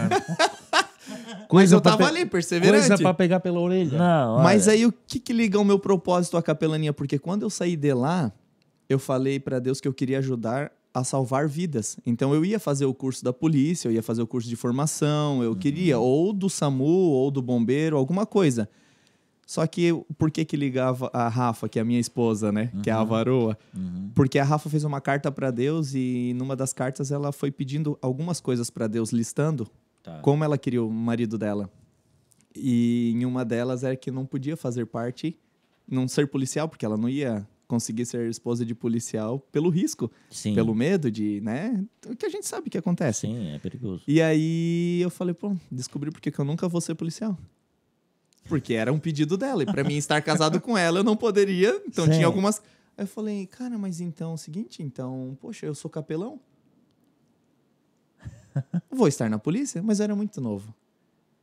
[SPEAKER 3] Mas eu tava ali, perseverante.
[SPEAKER 2] Coisa pra pegar pela orelha.
[SPEAKER 1] Não, olha.
[SPEAKER 3] Mas aí o que liga o meu propósito à capelania? Porque quando eu saí de lá, eu falei pra Deus que eu queria ajudar a salvar vidas. Então eu ia fazer o curso da polícia, eu ia fazer o curso de formação, eu queria ou do SAMU ou do bombeiro, alguma coisa. Só que por que ligava a Rafa, que é a minha esposa, né? Que é a varoa? Porque a Rafa fez uma carta pra Deus e numa das cartas ela foi pedindo algumas coisas pra Deus, listando como ela queria o marido dela. E em uma delas era que não podia fazer parte, não ser policial, porque ela não ia conseguir ser esposa de policial pelo risco, pelo medo de, né? O que a gente sabe que acontece.
[SPEAKER 1] Sim, é perigoso.
[SPEAKER 3] E aí eu falei, descobri porque que eu nunca vou ser policial. Porque era um pedido dela. E pra mim estar casado com ela, eu não poderia. Então tinha algumas... Aí eu falei, cara, mas então é o seguinte, poxa, eu sou capelão. Vou estar na polícia, mas eu era muito novo.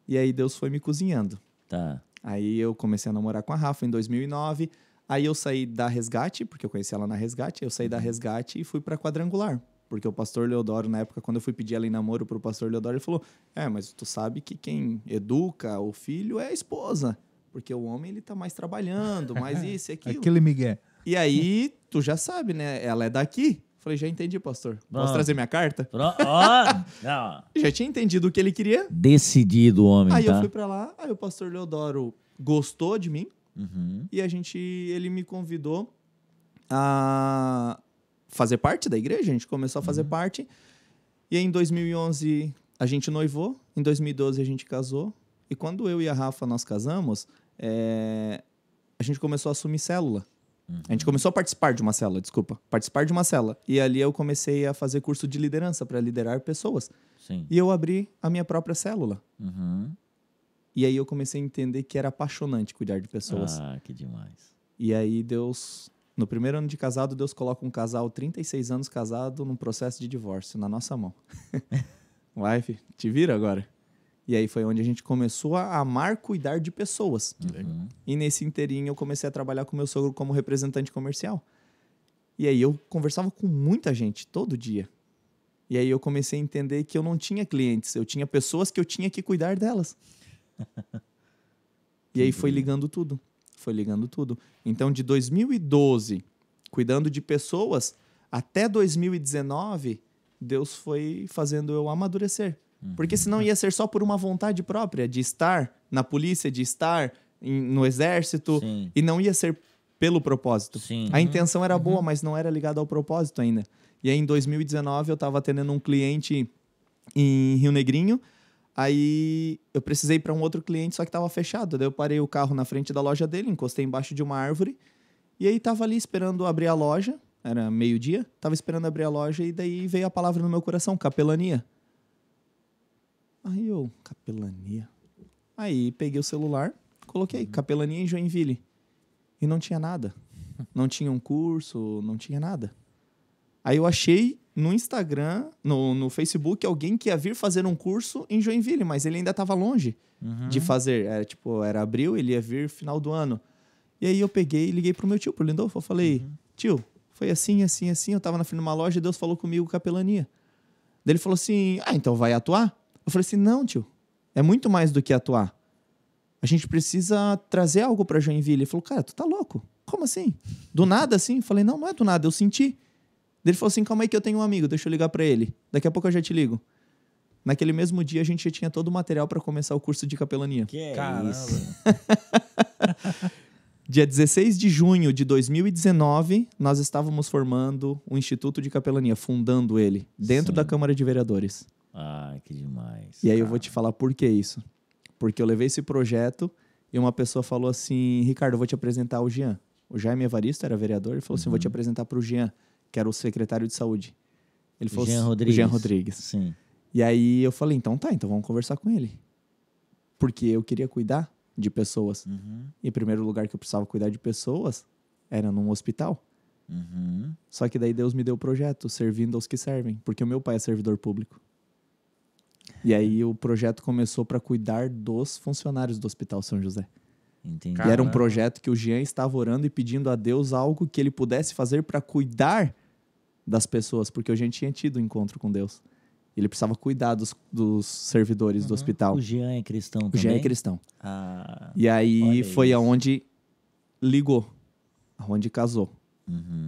[SPEAKER 3] E aí Deus foi me cozinhando.
[SPEAKER 1] Tá.
[SPEAKER 3] Aí eu comecei a namorar com a Rafa em 2009. Aí eu saí da Resgate, porque eu conheci ela na Resgate. Eu saí da Resgate e fui pra Quadrangular. Porque o pastor Leodoro, na época, quando eu fui pedir ela em namoro pro pastor Leodoro, ele falou, mas tu sabe que quem educa o filho é a esposa. Porque o homem, ele tá mais trabalhando, mais isso e aquilo.
[SPEAKER 2] Aquele migué.
[SPEAKER 3] E aí, tu já sabe, né? Ela é daqui. Falei, já entendi, pastor. Posso trazer minha carta? Já tinha entendido o que ele queria.
[SPEAKER 1] Decidido o homem,
[SPEAKER 3] Aí eu fui pra lá, aí o pastor Leodoro gostou de mim. E ele me convidou a fazer parte da igreja. A gente começou a fazer parte. E aí, em 2011, a gente noivou. Em 2012, a gente casou. E quando eu e a Rafa, nós casamos, a gente começou a assumir célula. A gente começou a participar de uma célula, participar de uma célula. E ali eu comecei a fazer curso de liderança para liderar pessoas.
[SPEAKER 1] Sim.
[SPEAKER 3] E eu abri a minha própria célula. E aí eu comecei a entender que era apaixonante cuidar de pessoas.
[SPEAKER 1] Ah, que demais.
[SPEAKER 3] E aí Deus, no primeiro ano de casado, Deus coloca um casal 36 anos casado num processo de divórcio na nossa mão. Vai, filho, te vira agora. E aí foi onde a gente começou a amar cuidar de pessoas. E nesse inteirinho eu comecei a trabalhar com meu sogro como representante comercial. E aí eu conversava com muita gente todo dia. E aí eu comecei a entender que eu não tinha clientes, eu tinha pessoas que eu tinha que cuidar delas. E aí foi ligando tudo. Então de 2012, cuidando de pessoas, até 2019, Deus foi fazendo eu amadurecer. Porque senão ia ser só por uma vontade própria de estar na polícia, de estar no exército.
[SPEAKER 1] Sim.
[SPEAKER 3] E não ia ser pelo propósito.
[SPEAKER 1] Sim.
[SPEAKER 3] A intenção era boa, mas não era ligada ao propósito ainda. E aí em 2019 eu estava atendendo um cliente em Rio Negrinho. Aí eu precisei ir para um outro cliente, só que estava fechado. Daí eu parei o carro na frente da loja dele, encostei embaixo de uma árvore. E aí estava ali esperando abrir a loja. Era meio-dia. Estava esperando abrir a loja e daí veio a palavra no meu coração, capelania. Aí eu, capelania. Aí peguei o celular, coloquei capelania em Joinville. E não tinha nada. Não tinha um curso, não tinha nada. Aí eu achei no Instagram, no Facebook, alguém que ia vir fazer um curso em Joinville, mas ele ainda estava longe de fazer. Era abril, ele ia vir final do ano. E aí eu peguei e liguei pro meu tio, pro Lindolfo. Eu falei, tio, foi assim, assim, assim. Eu tava na frente de uma loja e Deus falou comigo capelania. Daí ele falou assim, então vai atuar? Eu falei assim, não, tio, é muito mais do que atuar. A gente precisa trazer algo pra Joinville. Ele falou, cara, tu tá louco? Como assim? Do nada, assim? Eu falei, não é do nada, eu senti. Daí ele falou assim, calma aí que eu tenho um amigo, deixa eu ligar pra ele. Daqui a pouco eu já te ligo. Naquele mesmo dia, a gente já tinha todo o material para começar o curso de capelania.
[SPEAKER 1] Que é
[SPEAKER 2] Caramba.
[SPEAKER 1] isso?
[SPEAKER 3] Dia 16 de junho de 2019, nós estávamos formando o Instituto de Capelania, fundando ele, dentro da Câmara de Vereadores.
[SPEAKER 1] Ah, que demais.
[SPEAKER 3] E aí eu vou te falar por que isso. Porque eu levei esse projeto e uma pessoa falou assim, Ricardo, eu vou te apresentar o Jean. O Jaime Evaristo era vereador, ele falou assim, vou te apresentar para o Jean, que era o secretário de saúde. Ele falou
[SPEAKER 1] Jean
[SPEAKER 3] assim,
[SPEAKER 1] Rodrigues.
[SPEAKER 3] o Jean Rodrigues.
[SPEAKER 1] Sim.
[SPEAKER 3] E aí eu falei, então vamos conversar com ele. Porque eu queria cuidar de pessoas. E o primeiro lugar que eu precisava cuidar de pessoas era num hospital. Só que daí Deus me deu o projeto, servindo aos que servem. Porque o meu pai é servidor público. E aí o projeto começou para cuidar dos funcionários do Hospital São José.
[SPEAKER 1] Entendi.
[SPEAKER 3] E era um projeto que o Jean estava orando e pedindo a Deus algo que ele pudesse fazer para cuidar das pessoas. Porque o Jean tinha tido um encontro com Deus. Ele precisava cuidar dos servidores do hospital.
[SPEAKER 1] O Jean é cristão também?
[SPEAKER 3] O Jean é cristão.
[SPEAKER 1] Ah,
[SPEAKER 3] E aí foi
[SPEAKER 1] isso.
[SPEAKER 3] aonde ligou, aonde casou.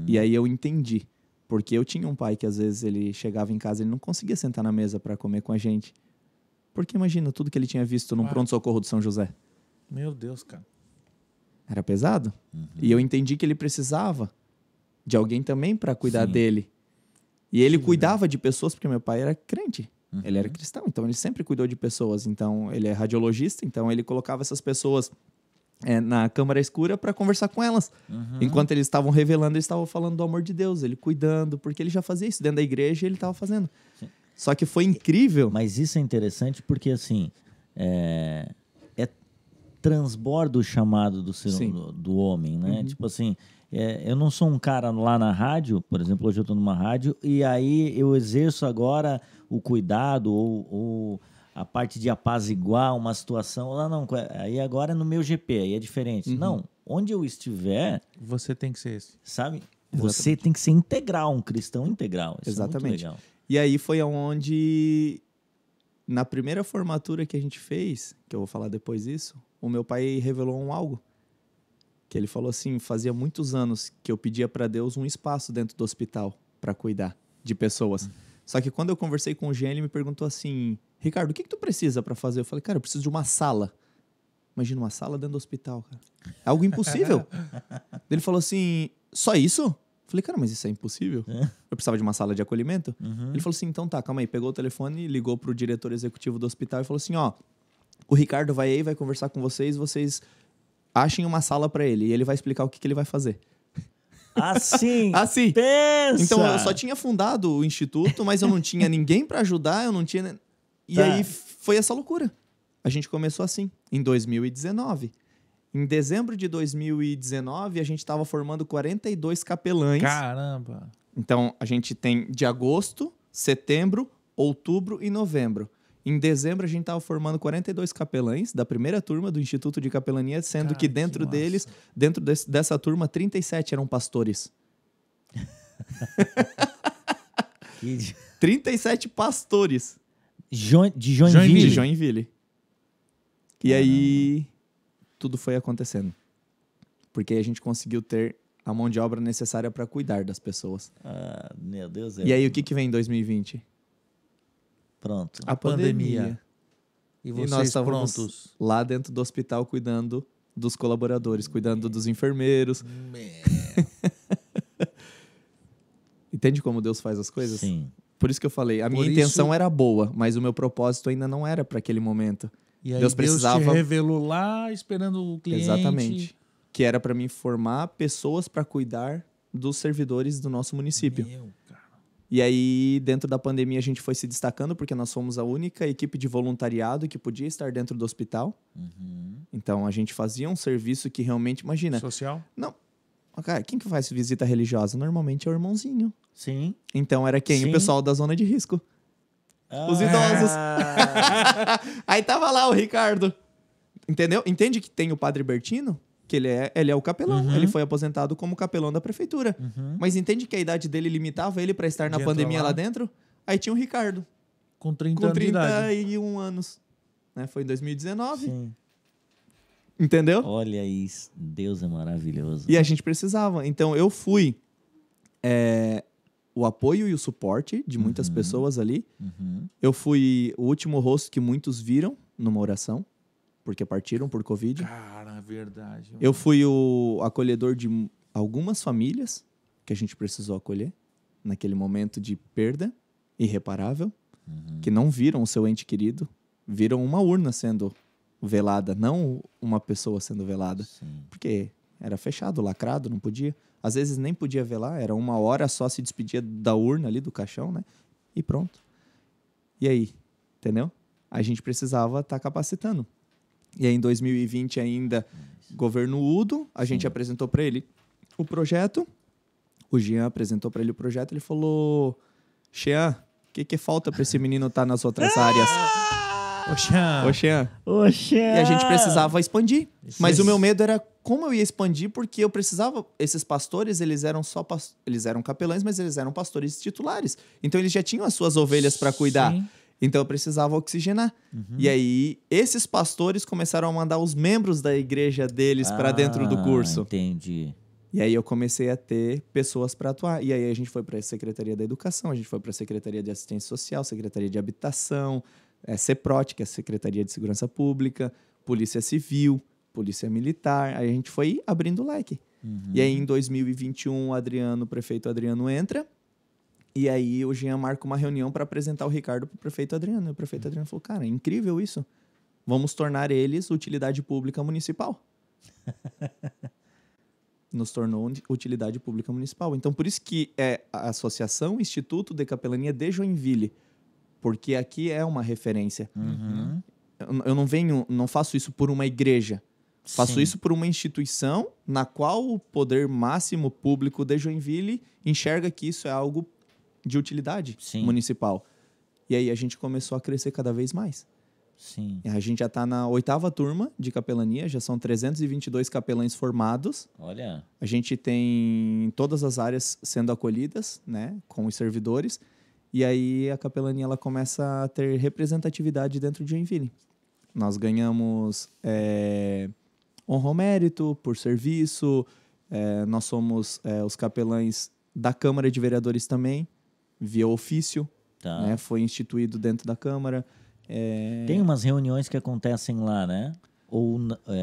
[SPEAKER 3] E aí eu entendi. Porque eu tinha um pai que às vezes ele chegava em casa e ele não conseguia sentar na mesa para comer com a gente. Porque imagina tudo que ele tinha visto no pronto-socorro do São José.
[SPEAKER 2] Meu Deus, cara.
[SPEAKER 3] Era pesado. E eu entendi que ele precisava de alguém também para cuidar dele. E ele cuidava de pessoas porque meu pai era crente. Ele era cristão, então ele sempre cuidou de pessoas. Então ele é radiologista, então ele colocava essas pessoas na câmara escura para conversar com elas. Enquanto eles estavam revelando, eles estavam falando do amor de Deus, ele cuidando, porque ele já fazia isso dentro da igreja e ele estava fazendo. Sim. Só que foi incrível.
[SPEAKER 1] Mas isso é interessante porque, assim, transborda o chamado do homem, né? Tipo assim, eu não sou um cara lá na rádio, por exemplo, hoje eu estou numa rádio, e aí eu exerço agora o cuidado ou a parte de apaziguar uma situação. Lá não, aí agora é no meu GP, aí é diferente. Não, onde eu estiver...
[SPEAKER 2] Você tem que ser esse.
[SPEAKER 1] Sabe?
[SPEAKER 3] Exatamente.
[SPEAKER 1] Você tem que ser integral, um cristão integral. Isso
[SPEAKER 3] Exatamente.
[SPEAKER 1] É muito legal.
[SPEAKER 3] E aí foi onde, na primeira formatura que a gente fez, que eu vou falar depois disso, o meu pai revelou algo. Que ele falou assim, fazia muitos anos que eu pedia para Deus um espaço dentro do hospital para cuidar de pessoas. Só que quando eu conversei com o Jean, ele me perguntou assim, Ricardo, o que tu precisa para fazer? Eu falei, cara, eu preciso de uma sala. Imagina uma sala dentro do hospital, cara. É algo impossível. Ele falou assim, só isso? Eu falei, cara, mas isso é impossível. Eu precisava de uma sala de acolhimento. Ele falou assim, então tá, calma aí. Pegou o telefone, ligou pro diretor executivo do hospital e falou assim, o Ricardo vai aí, vai conversar com vocês achem uma sala para ele e ele vai explicar o que ele vai fazer.
[SPEAKER 1] Assim,
[SPEAKER 3] assim.
[SPEAKER 1] Pensa!
[SPEAKER 3] Então, eu só tinha fundado o instituto, mas eu não tinha ninguém para ajudar, eu não tinha... E aí foi essa loucura. A gente começou assim, em 2019. Em dezembro de 2019, a gente estava formando 42 capelães.
[SPEAKER 2] Caramba!
[SPEAKER 3] Então, a gente tem de agosto, setembro, outubro e novembro. Em dezembro, a gente estava formando 42 capelães da primeira turma do Instituto de Capelania, sendo que dentro deles, dessa turma, 37 eram pastores. 37 pastores.
[SPEAKER 1] De Joinville.
[SPEAKER 3] De Joinville. E aí, tudo foi acontecendo. Porque a gente conseguiu ter a mão de obra necessária para cuidar das pessoas.
[SPEAKER 1] Ah, meu Deus.
[SPEAKER 3] E aí, o que vem em 2020?
[SPEAKER 1] Pronto.
[SPEAKER 3] A pandemia.
[SPEAKER 2] E vocês
[SPEAKER 3] nós estávamos
[SPEAKER 2] prontos?
[SPEAKER 3] Lá dentro do hospital cuidando dos colaboradores, cuidando dos enfermeiros. Entende como Deus faz as coisas?
[SPEAKER 1] Sim.
[SPEAKER 3] Por isso que eu falei, a minha intenção era boa, mas o meu propósito ainda não era para aquele momento.
[SPEAKER 2] E aí
[SPEAKER 3] Deus precisava...
[SPEAKER 2] te revelou lá, esperando o cliente.
[SPEAKER 3] Exatamente. Que era para mim formar pessoas para cuidar dos servidores do nosso município.
[SPEAKER 2] Meu, cara.
[SPEAKER 3] E aí, dentro da pandemia, a gente foi se destacando porque nós fomos a única equipe de voluntariado que podia estar dentro do hospital. Então, a gente fazia um serviço que realmente... Imagina...
[SPEAKER 2] Social?
[SPEAKER 3] Não. Cara, quem que faz visita religiosa? Normalmente é o irmãozinho.
[SPEAKER 1] Sim.
[SPEAKER 3] Então era quem?
[SPEAKER 1] Sim.
[SPEAKER 3] O pessoal da zona de risco. Os idosos. Aí tava lá o Ricardo. Entendeu? Entende que tem o Padre Bertino? Que ele é o capelão. Ele foi aposentado como capelão da prefeitura. Mas entende que a idade dele limitava ele para estar na pandemia lá dentro? Aí tinha o Ricardo.
[SPEAKER 2] Com 30 anos de idade.
[SPEAKER 3] 31 anos. Né? Foi em 2019.
[SPEAKER 1] Sim.
[SPEAKER 3] Entendeu?
[SPEAKER 1] Olha isso. Deus é maravilhoso.
[SPEAKER 3] E a gente precisava. Então eu fui o apoio e o suporte de muitas pessoas ali. Eu fui o último rosto que muitos viram numa oração, porque partiram por Covid.
[SPEAKER 2] Cara, é verdade.
[SPEAKER 3] Eu fui o acolhedor de algumas famílias que a gente precisou acolher naquele momento de perda irreparável, que não viram o seu ente querido, viram uma urna sendo velada, não uma pessoa sendo velada.
[SPEAKER 1] Sim.
[SPEAKER 3] Porque era fechado, lacrado, não podia. Às vezes nem podia velar, era 1 hora só, se despedia da urna ali, do caixão, né? E pronto. E aí? Entendeu? A gente precisava estar capacitando. E aí em 2020 ainda, governo Udo, a gente apresentou para ele o projeto. O Jean apresentou para ele o projeto, ele falou: Jean, o que falta para esse menino estar nas outras áreas? Oxê. E a gente precisava expandir. Mas o meu medo era como eu ia expandir, porque eu precisava... Esses pastores, eles eram capelães, mas eles eram pastores titulares. Então, eles já tinham as suas ovelhas para cuidar.
[SPEAKER 2] Sim.
[SPEAKER 3] Então, eu precisava oxigenar. E aí, esses pastores começaram a mandar os membros da igreja deles para dentro do curso.
[SPEAKER 1] Entendi.
[SPEAKER 3] E aí, eu comecei a ter pessoas para atuar. E aí, a gente foi para a Secretaria da Educação, a gente foi para a Secretaria de Assistência Social, Secretaria de Habitação... CEPROT, que é a Secretaria de Segurança Pública, Polícia Civil, Polícia Militar. Aí a gente foi abrindo o leque. E aí, em 2021, o prefeito Adriano entra. E aí, o Jean marca uma reunião para apresentar o Ricardo para o prefeito Adriano. E o prefeito Adriano falou: cara, é incrível isso. Vamos tornar eles utilidade pública municipal. Nos tornou utilidade pública municipal. Então, por isso que é a Associação Instituto de Capelania de Joinville. Porque aqui é uma referência. Eu não faço isso por uma igreja. Faço isso por uma instituição na qual o poder máximo público de Joinville enxerga que isso é algo de utilidade municipal. E aí a gente começou a crescer cada vez mais.
[SPEAKER 1] Sim.
[SPEAKER 3] A gente já está na 8ª turma de capelania, já são 322 capelães formados.
[SPEAKER 1] Olha.
[SPEAKER 3] A gente tem todas as áreas sendo acolhidas, né, com os servidores. E aí a capelania ela começa a ter representatividade dentro de Joinville. Nós ganhamos honra ao mérito por serviço. Nós somos os capelães da Câmara de Vereadores também, via ofício.
[SPEAKER 1] Tá.
[SPEAKER 3] Né? Foi instituído dentro da Câmara.
[SPEAKER 1] Tem umas reuniões que acontecem lá, né?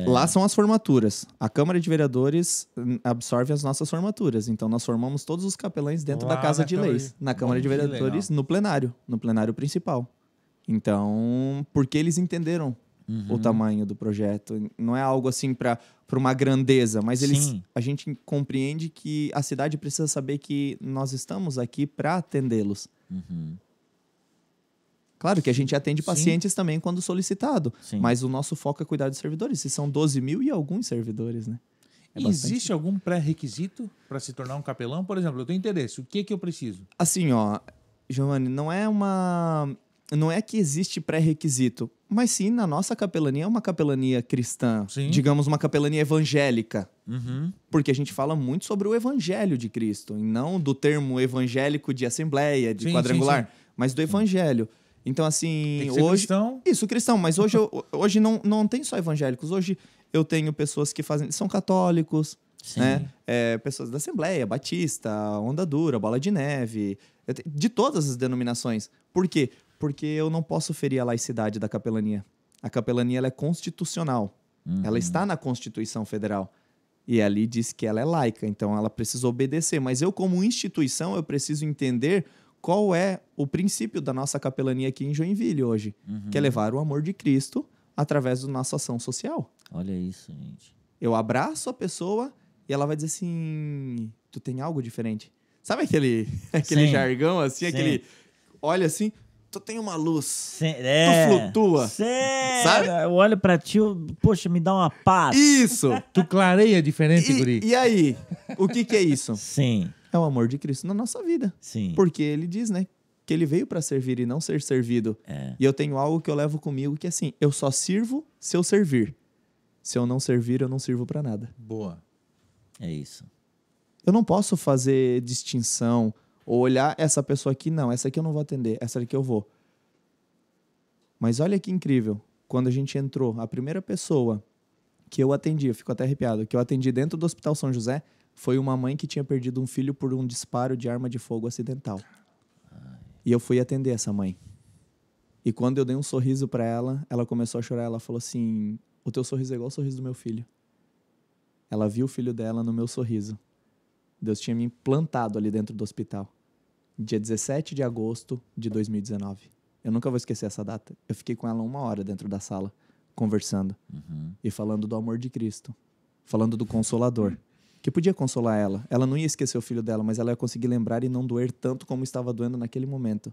[SPEAKER 3] Lá são as formaturas. A Câmara de Vereadores absorve as nossas formaturas. Então, nós formamos todos os capelães dentro da Casa de Leis. Na Câmara de Vereadores, no plenário principal. Então, porque eles entenderam o tamanho do projeto. Não é algo assim para uma grandeza, mas a gente compreende que a cidade precisa saber que nós estamos aqui para atendê-los. Claro que a gente atende pacientes também quando solicitado, mas o nosso foco é cuidar dos servidores. E são 12 mil e alguns servidores, né?
[SPEAKER 2] Existe algum pré-requisito para se tornar um capelão? Por exemplo, eu tenho interesse. O que eu preciso?
[SPEAKER 3] Assim, Giovanni, não é que existe pré-requisito, mas sim, na nossa capelania é uma capelania cristã. Digamos, uma capelania evangélica. Porque a gente fala muito sobre o evangelho de Cristo, e não do termo evangélico de assembleia, de quadrangular, mas do evangelho. Então, assim,
[SPEAKER 2] tem que ser
[SPEAKER 3] hoje...
[SPEAKER 2] cristão.
[SPEAKER 3] Isso, cristão. Mas hoje não tem só evangélicos. Hoje eu tenho pessoas que são católicos, né? Pessoas da Assembleia, Batista, Onda Dura, Bola de Neve, de todas as denominações. Por quê? Porque eu não posso ferir a laicidade da capelania. A capelania ela é constitucional. Ela está na Constituição Federal. E ali diz que ela é laica, então ela precisa obedecer. Mas eu, como instituição, eu preciso entender qual é o princípio da nossa capelania aqui em Joinville hoje, que é levar o amor de Cristo através da nossa ação social.
[SPEAKER 1] Olha isso, gente.
[SPEAKER 3] Eu abraço a pessoa e ela vai dizer assim, tu tem algo diferente. Sabe aquele jargão assim, aquele... Olha assim, tu tem uma luz.
[SPEAKER 1] Tu
[SPEAKER 3] flutua.
[SPEAKER 1] Sabe? Eu olho pra ti, poxa, me dá uma paz.
[SPEAKER 3] Isso.
[SPEAKER 2] Tu clareia diferente, guri.
[SPEAKER 3] E aí? O que é isso?
[SPEAKER 1] Sim.
[SPEAKER 3] É o amor de Cristo na nossa vida.
[SPEAKER 1] Sim.
[SPEAKER 3] Porque ele diz, né? Que ele veio para servir e não ser servido. E eu tenho algo que eu levo comigo que é assim, eu só sirvo se eu servir. Se eu não servir, eu não sirvo para nada.
[SPEAKER 2] Boa.
[SPEAKER 1] É isso.
[SPEAKER 3] Eu não posso fazer distinção ou olhar essa pessoa aqui, não, essa aqui eu não vou atender, essa aqui eu vou. Mas olha que incrível, quando a gente entrou, a primeira pessoa que eu atendi, eu fico até arrepiado, que eu atendi dentro do Hospital São José, foi uma mãe que tinha perdido um filho por um disparo de arma de fogo acidental. E eu fui atender essa mãe. E quando eu dei um sorriso para ela, ela começou a chorar, ela falou assim, o teu sorriso é igual ao sorriso do meu filho. Ela viu o filho dela no meu sorriso. Deus tinha me implantado ali dentro do hospital. Dia 17 de agosto de 2019. Eu nunca vou esquecer essa data. Eu fiquei com ela 1 hora dentro da sala, conversando. E falando do amor de Cristo. Falando do Consolador. Que podia consolar ela. Ela não ia esquecer o filho dela, mas ela ia conseguir lembrar e não doer tanto como estava doendo naquele momento.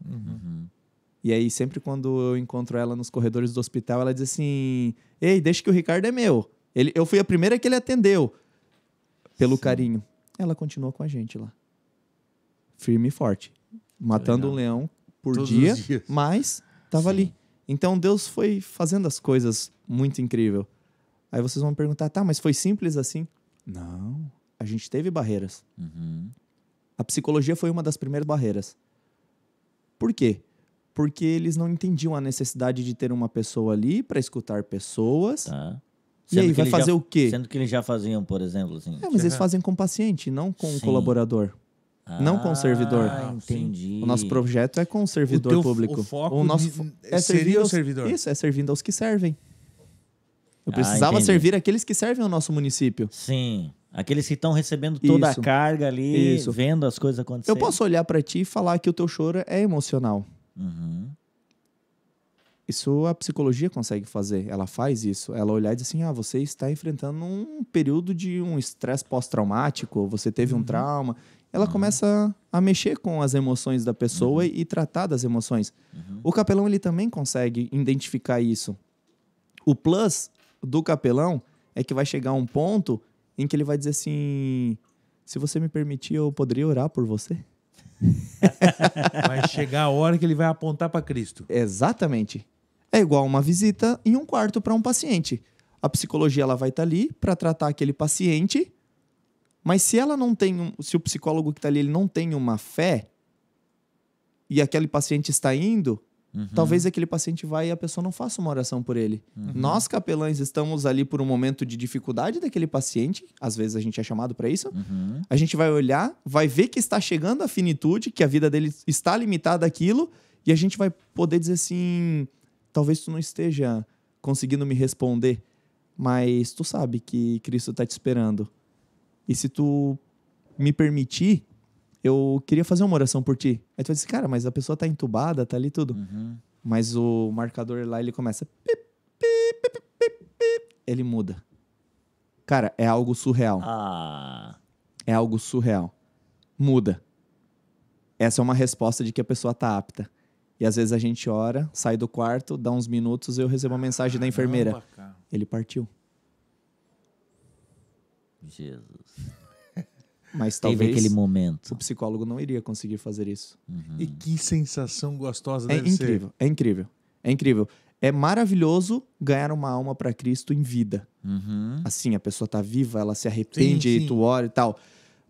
[SPEAKER 3] E aí, sempre quando eu encontro ela nos corredores do hospital, ela diz assim, ei, deixa que o Ricardo é meu. Eu fui a primeira que ele atendeu. Pelo carinho. Ela continuou com a gente lá. Firme e forte. Matando um leão por
[SPEAKER 2] Todos
[SPEAKER 3] dia,
[SPEAKER 2] os dias.
[SPEAKER 3] mas estava ali. Então Deus foi fazendo as coisas muito incrível. Aí vocês vão me perguntar, tá, mas foi simples assim? Não. A gente teve barreiras. A psicologia foi uma das primeiras barreiras. Por quê? Porque eles não entendiam a necessidade de ter uma pessoa ali para escutar pessoas.
[SPEAKER 1] Tá.
[SPEAKER 3] E aí, vai fazer o quê?
[SPEAKER 1] Sendo que eles já faziam, por exemplo, assim.
[SPEAKER 3] Mas eles fazem com o paciente, não com o colaborador. Não com o servidor.
[SPEAKER 1] Entendi.
[SPEAKER 3] O nosso projeto é com o servidor público.
[SPEAKER 2] O foco
[SPEAKER 3] seria
[SPEAKER 2] o servidor.
[SPEAKER 3] Isso, é servindo aos que servem. Eu precisava servir aqueles que servem ao nosso município.
[SPEAKER 1] Sim. Aqueles que estão recebendo toda a carga ali, vendo as coisas acontecerem.
[SPEAKER 3] Eu posso olhar para ti e falar que o teu choro é emocional. Isso a psicologia consegue fazer. Ela faz isso. Ela olhar e dizer assim, você está enfrentando um período de um estresse pós-traumático, você teve um trauma. Ela começa a mexer com as emoções da pessoa e tratar das emoções. O capelão, ele também consegue identificar isso. O plus do capelão é que vai chegar um ponto em que ele vai dizer assim, se você me permitir, eu poderia orar por você?
[SPEAKER 2] Vai chegar a hora que ele vai apontar para Cristo.
[SPEAKER 3] Exatamente. É igual uma visita em um quarto para um paciente. A psicologia ela vai estar ali para tratar aquele paciente, mas se ela não tem, se o psicólogo que está ali ele não tem uma fé e aquele paciente está indo, talvez aquele paciente vai e a pessoa não faça uma oração por ele. Nós, capelães, estamos ali por um momento de dificuldade daquele paciente, às vezes a gente é chamado para isso, a gente vai olhar, vai ver que está chegando a finitude, que a vida dele está limitada àquilo, e a gente vai poder dizer assim, talvez tu não esteja conseguindo me responder, mas tu sabe que Cristo está te esperando. E se tu me permitir, eu queria fazer uma oração por ti. Aí tu vai dizer, cara, mas a pessoa tá entubada, tá ali tudo. Mas o marcador lá, ele começa... Pip, pip, pip, pip, pip, ele muda. Cara, é algo surreal. É algo surreal. Muda. Essa é uma resposta de que a pessoa tá apta. E às vezes a gente ora, sai do quarto, dá uns minutos, eu recebo uma mensagem da enfermeira. Ele partiu.
[SPEAKER 1] Jesus.
[SPEAKER 3] Mas talvez
[SPEAKER 1] teve aquele momento.
[SPEAKER 3] O psicólogo não iria conseguir fazer isso.
[SPEAKER 2] E que sensação gostosa
[SPEAKER 3] é
[SPEAKER 2] deve
[SPEAKER 3] incrível,
[SPEAKER 2] ser.
[SPEAKER 3] É incrível. É incrível. É maravilhoso ganhar uma alma para Cristo em vida. Assim, a pessoa tá viva, ela se arrepende e tu ora e tal.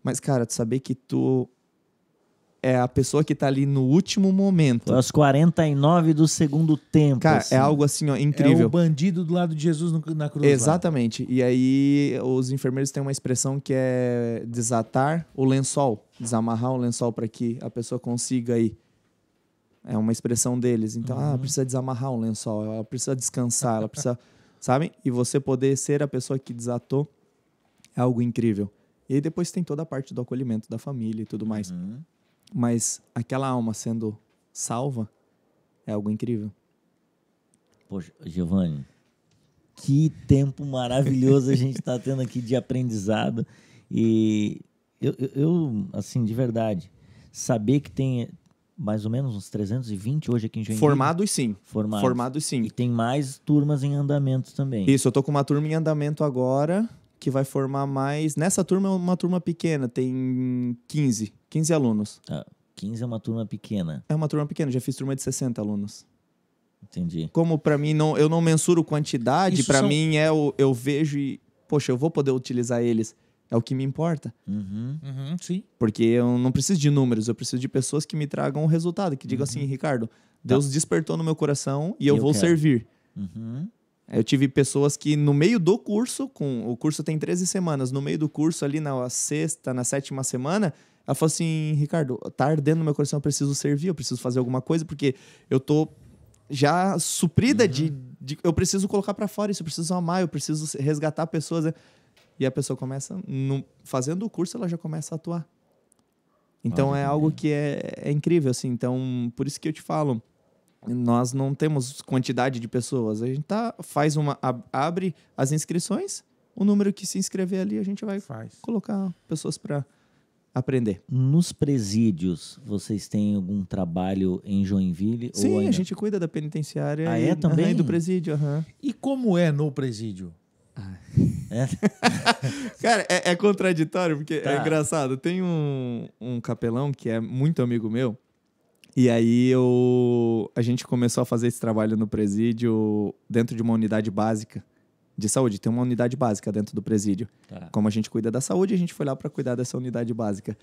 [SPEAKER 3] Mas, cara, tu saber que tu é a pessoa que tá ali no último momento.
[SPEAKER 1] Foi aos 49 do segundo tempo.
[SPEAKER 3] Cara,
[SPEAKER 1] assim.
[SPEAKER 3] é algo assim, ó, incrível.
[SPEAKER 2] É o bandido do lado de Jesus na cruz.
[SPEAKER 3] Exatamente. Lá. E aí, os enfermeiros têm uma expressão que é desatar o lençol. Desamarrar o lençol para que a pessoa consiga ir. É uma expressão deles. Então, precisa desamarrar o lençol. Ela precisa descansar. Ela precisa... Sabe? E você poder ser a pessoa que desatou é algo incrível. E aí, depois tem toda a parte do acolhimento da família e tudo mais. Mas aquela alma sendo salva é algo incrível.
[SPEAKER 1] Poxa, Giovanni, que tempo maravilhoso a gente está tendo aqui de aprendizado. E eu, assim, de verdade, saber que tem mais ou menos uns 320 hoje aqui em Joinville?
[SPEAKER 3] Formados, sim.
[SPEAKER 1] Formados,
[SPEAKER 3] sim.
[SPEAKER 1] E tem mais turmas em andamento também.
[SPEAKER 3] Isso, eu tô com uma turma em andamento agora, que vai formar mais... Nessa turma é uma turma pequena, tem 15 alunos.
[SPEAKER 1] 15 é uma turma pequena.
[SPEAKER 3] É uma turma pequena, já fiz turma de 60 alunos.
[SPEAKER 1] Entendi.
[SPEAKER 3] Como para mim, eu não mensuro quantidade, para mim eu vejo e... Poxa, eu vou poder utilizar eles. É o que me importa.
[SPEAKER 2] Sim.
[SPEAKER 3] Porque eu não preciso de números, eu preciso de pessoas que me tragam um resultado, que digam assim, Ricardo, Deus despertou no meu coração e eu vou servir. Eu tive pessoas que no meio do curso, o curso tem 13 semanas, no meio do curso ali na sexta, na 7ª semana, ela falou assim, Ricardo, tá ardendo no meu coração, eu preciso servir, eu preciso fazer alguma coisa, porque eu tô já suprida eu preciso colocar para fora isso, eu preciso amar, eu preciso resgatar pessoas, né? E a pessoa começa, fazendo o curso, ela já começa a atuar. Então é algo que é incrível, assim. Então, por isso que eu te falo, nós não temos quantidade de pessoas. A gente abre as inscrições, o número que se inscrever ali, a gente vai colocar pessoas para aprender.
[SPEAKER 1] Nos presídios, vocês têm algum trabalho em Joinville?
[SPEAKER 3] Sim,
[SPEAKER 1] ou ainda...
[SPEAKER 3] a gente cuida da penitenciária
[SPEAKER 1] também?
[SPEAKER 3] E do presídio.
[SPEAKER 2] E como é no presídio?
[SPEAKER 3] Cara, é contraditório, porque é engraçado. Tem um capelão que é muito amigo meu, e aí a gente começou a fazer esse trabalho no presídio dentro de uma unidade básica de saúde. Tem uma unidade básica dentro do presídio. Como a gente cuida da saúde, a gente foi lá para cuidar dessa unidade básica.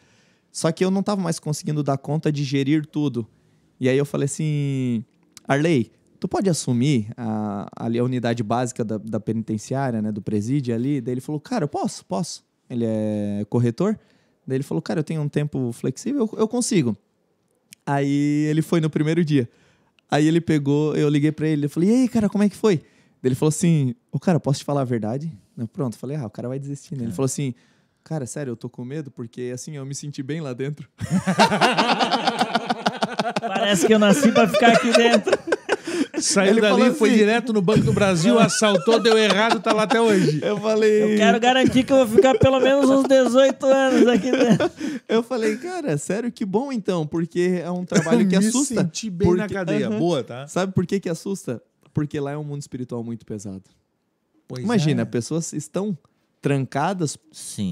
[SPEAKER 3] Só que eu não estava mais conseguindo dar conta de gerir tudo. E aí eu falei assim, Arley, tu pode assumir ali a unidade básica da penitenciária, né, do presídio ali? Daí ele falou, cara, eu posso. Ele é corretor. Daí ele falou, cara, eu tenho um tempo flexível, eu consigo. Aí ele foi no primeiro dia. Aí ele pegou, eu liguei pra ele, eu falei, e aí, cara, como é que foi? Daí ele falou assim, cara, posso te falar a verdade? Pronto, eu falei, o cara vai desistir, né? Ele falou assim, cara, sério, eu tô com medo porque, assim, eu me senti bem lá dentro.
[SPEAKER 1] Parece que eu nasci pra ficar aqui dentro.
[SPEAKER 2] Saiu dali, assim, foi direto no Banco do Brasil, assaltou, deu errado, tá lá até hoje.
[SPEAKER 3] Eu falei...
[SPEAKER 1] Eu quero garantir que eu vou ficar pelo menos uns 18 anos aqui dentro.
[SPEAKER 3] Eu falei, cara, sério, que bom então, porque é um trabalho que assusta.
[SPEAKER 2] Eu me senti bem na cadeia, boa, tá?
[SPEAKER 3] Sabe por que assusta? Porque lá é um mundo espiritual muito pesado. Imagina, pessoas estão trancadas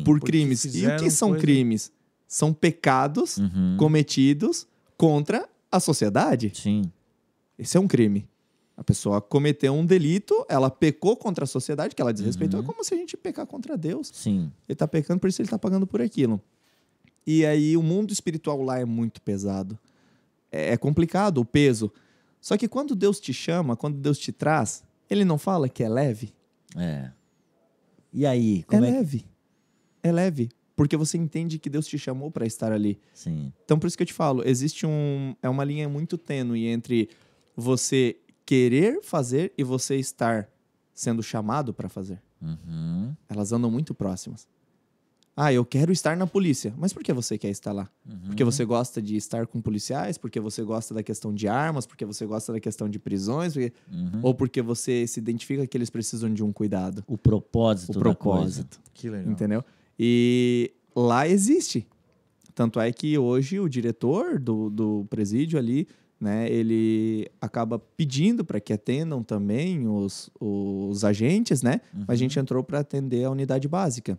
[SPEAKER 3] por crimes. E o que são crimes? São pecados cometidos contra a sociedade.
[SPEAKER 1] Sim.
[SPEAKER 3] Esse é um crime. A pessoa cometeu um delito, ela pecou contra a sociedade, que ela desrespeitou. É como se a gente pecar contra Deus.
[SPEAKER 1] Sim.
[SPEAKER 3] Ele está pecando, por isso ele está pagando por aquilo. E aí o mundo espiritual lá é muito pesado. É complicado o peso. Só que quando Deus te chama, quando Deus te traz, ele não fala que é leve?
[SPEAKER 1] E aí?
[SPEAKER 3] É leve. Porque você entende que Deus te chamou para estar ali.
[SPEAKER 1] Sim.
[SPEAKER 3] Então, por isso que eu te falo, existe uma linha muito tênue entre você querer fazer e você estar sendo chamado para fazer. Elas andam muito próximas. Eu quero estar na polícia. Mas por que você quer estar lá? Porque você gosta de estar com policiais? Porque você gosta da questão de armas? Porque você gosta da questão de prisões? Ou porque você se identifica que eles precisam de um cuidado?
[SPEAKER 1] O propósito.
[SPEAKER 3] Da coisa.
[SPEAKER 2] Que legal.
[SPEAKER 3] Entendeu? E lá existe. Tanto é que hoje o diretor do presídio ali, né, ele acaba pedindo para que atendam também os agentes, né? Mas a gente entrou para atender a unidade básica.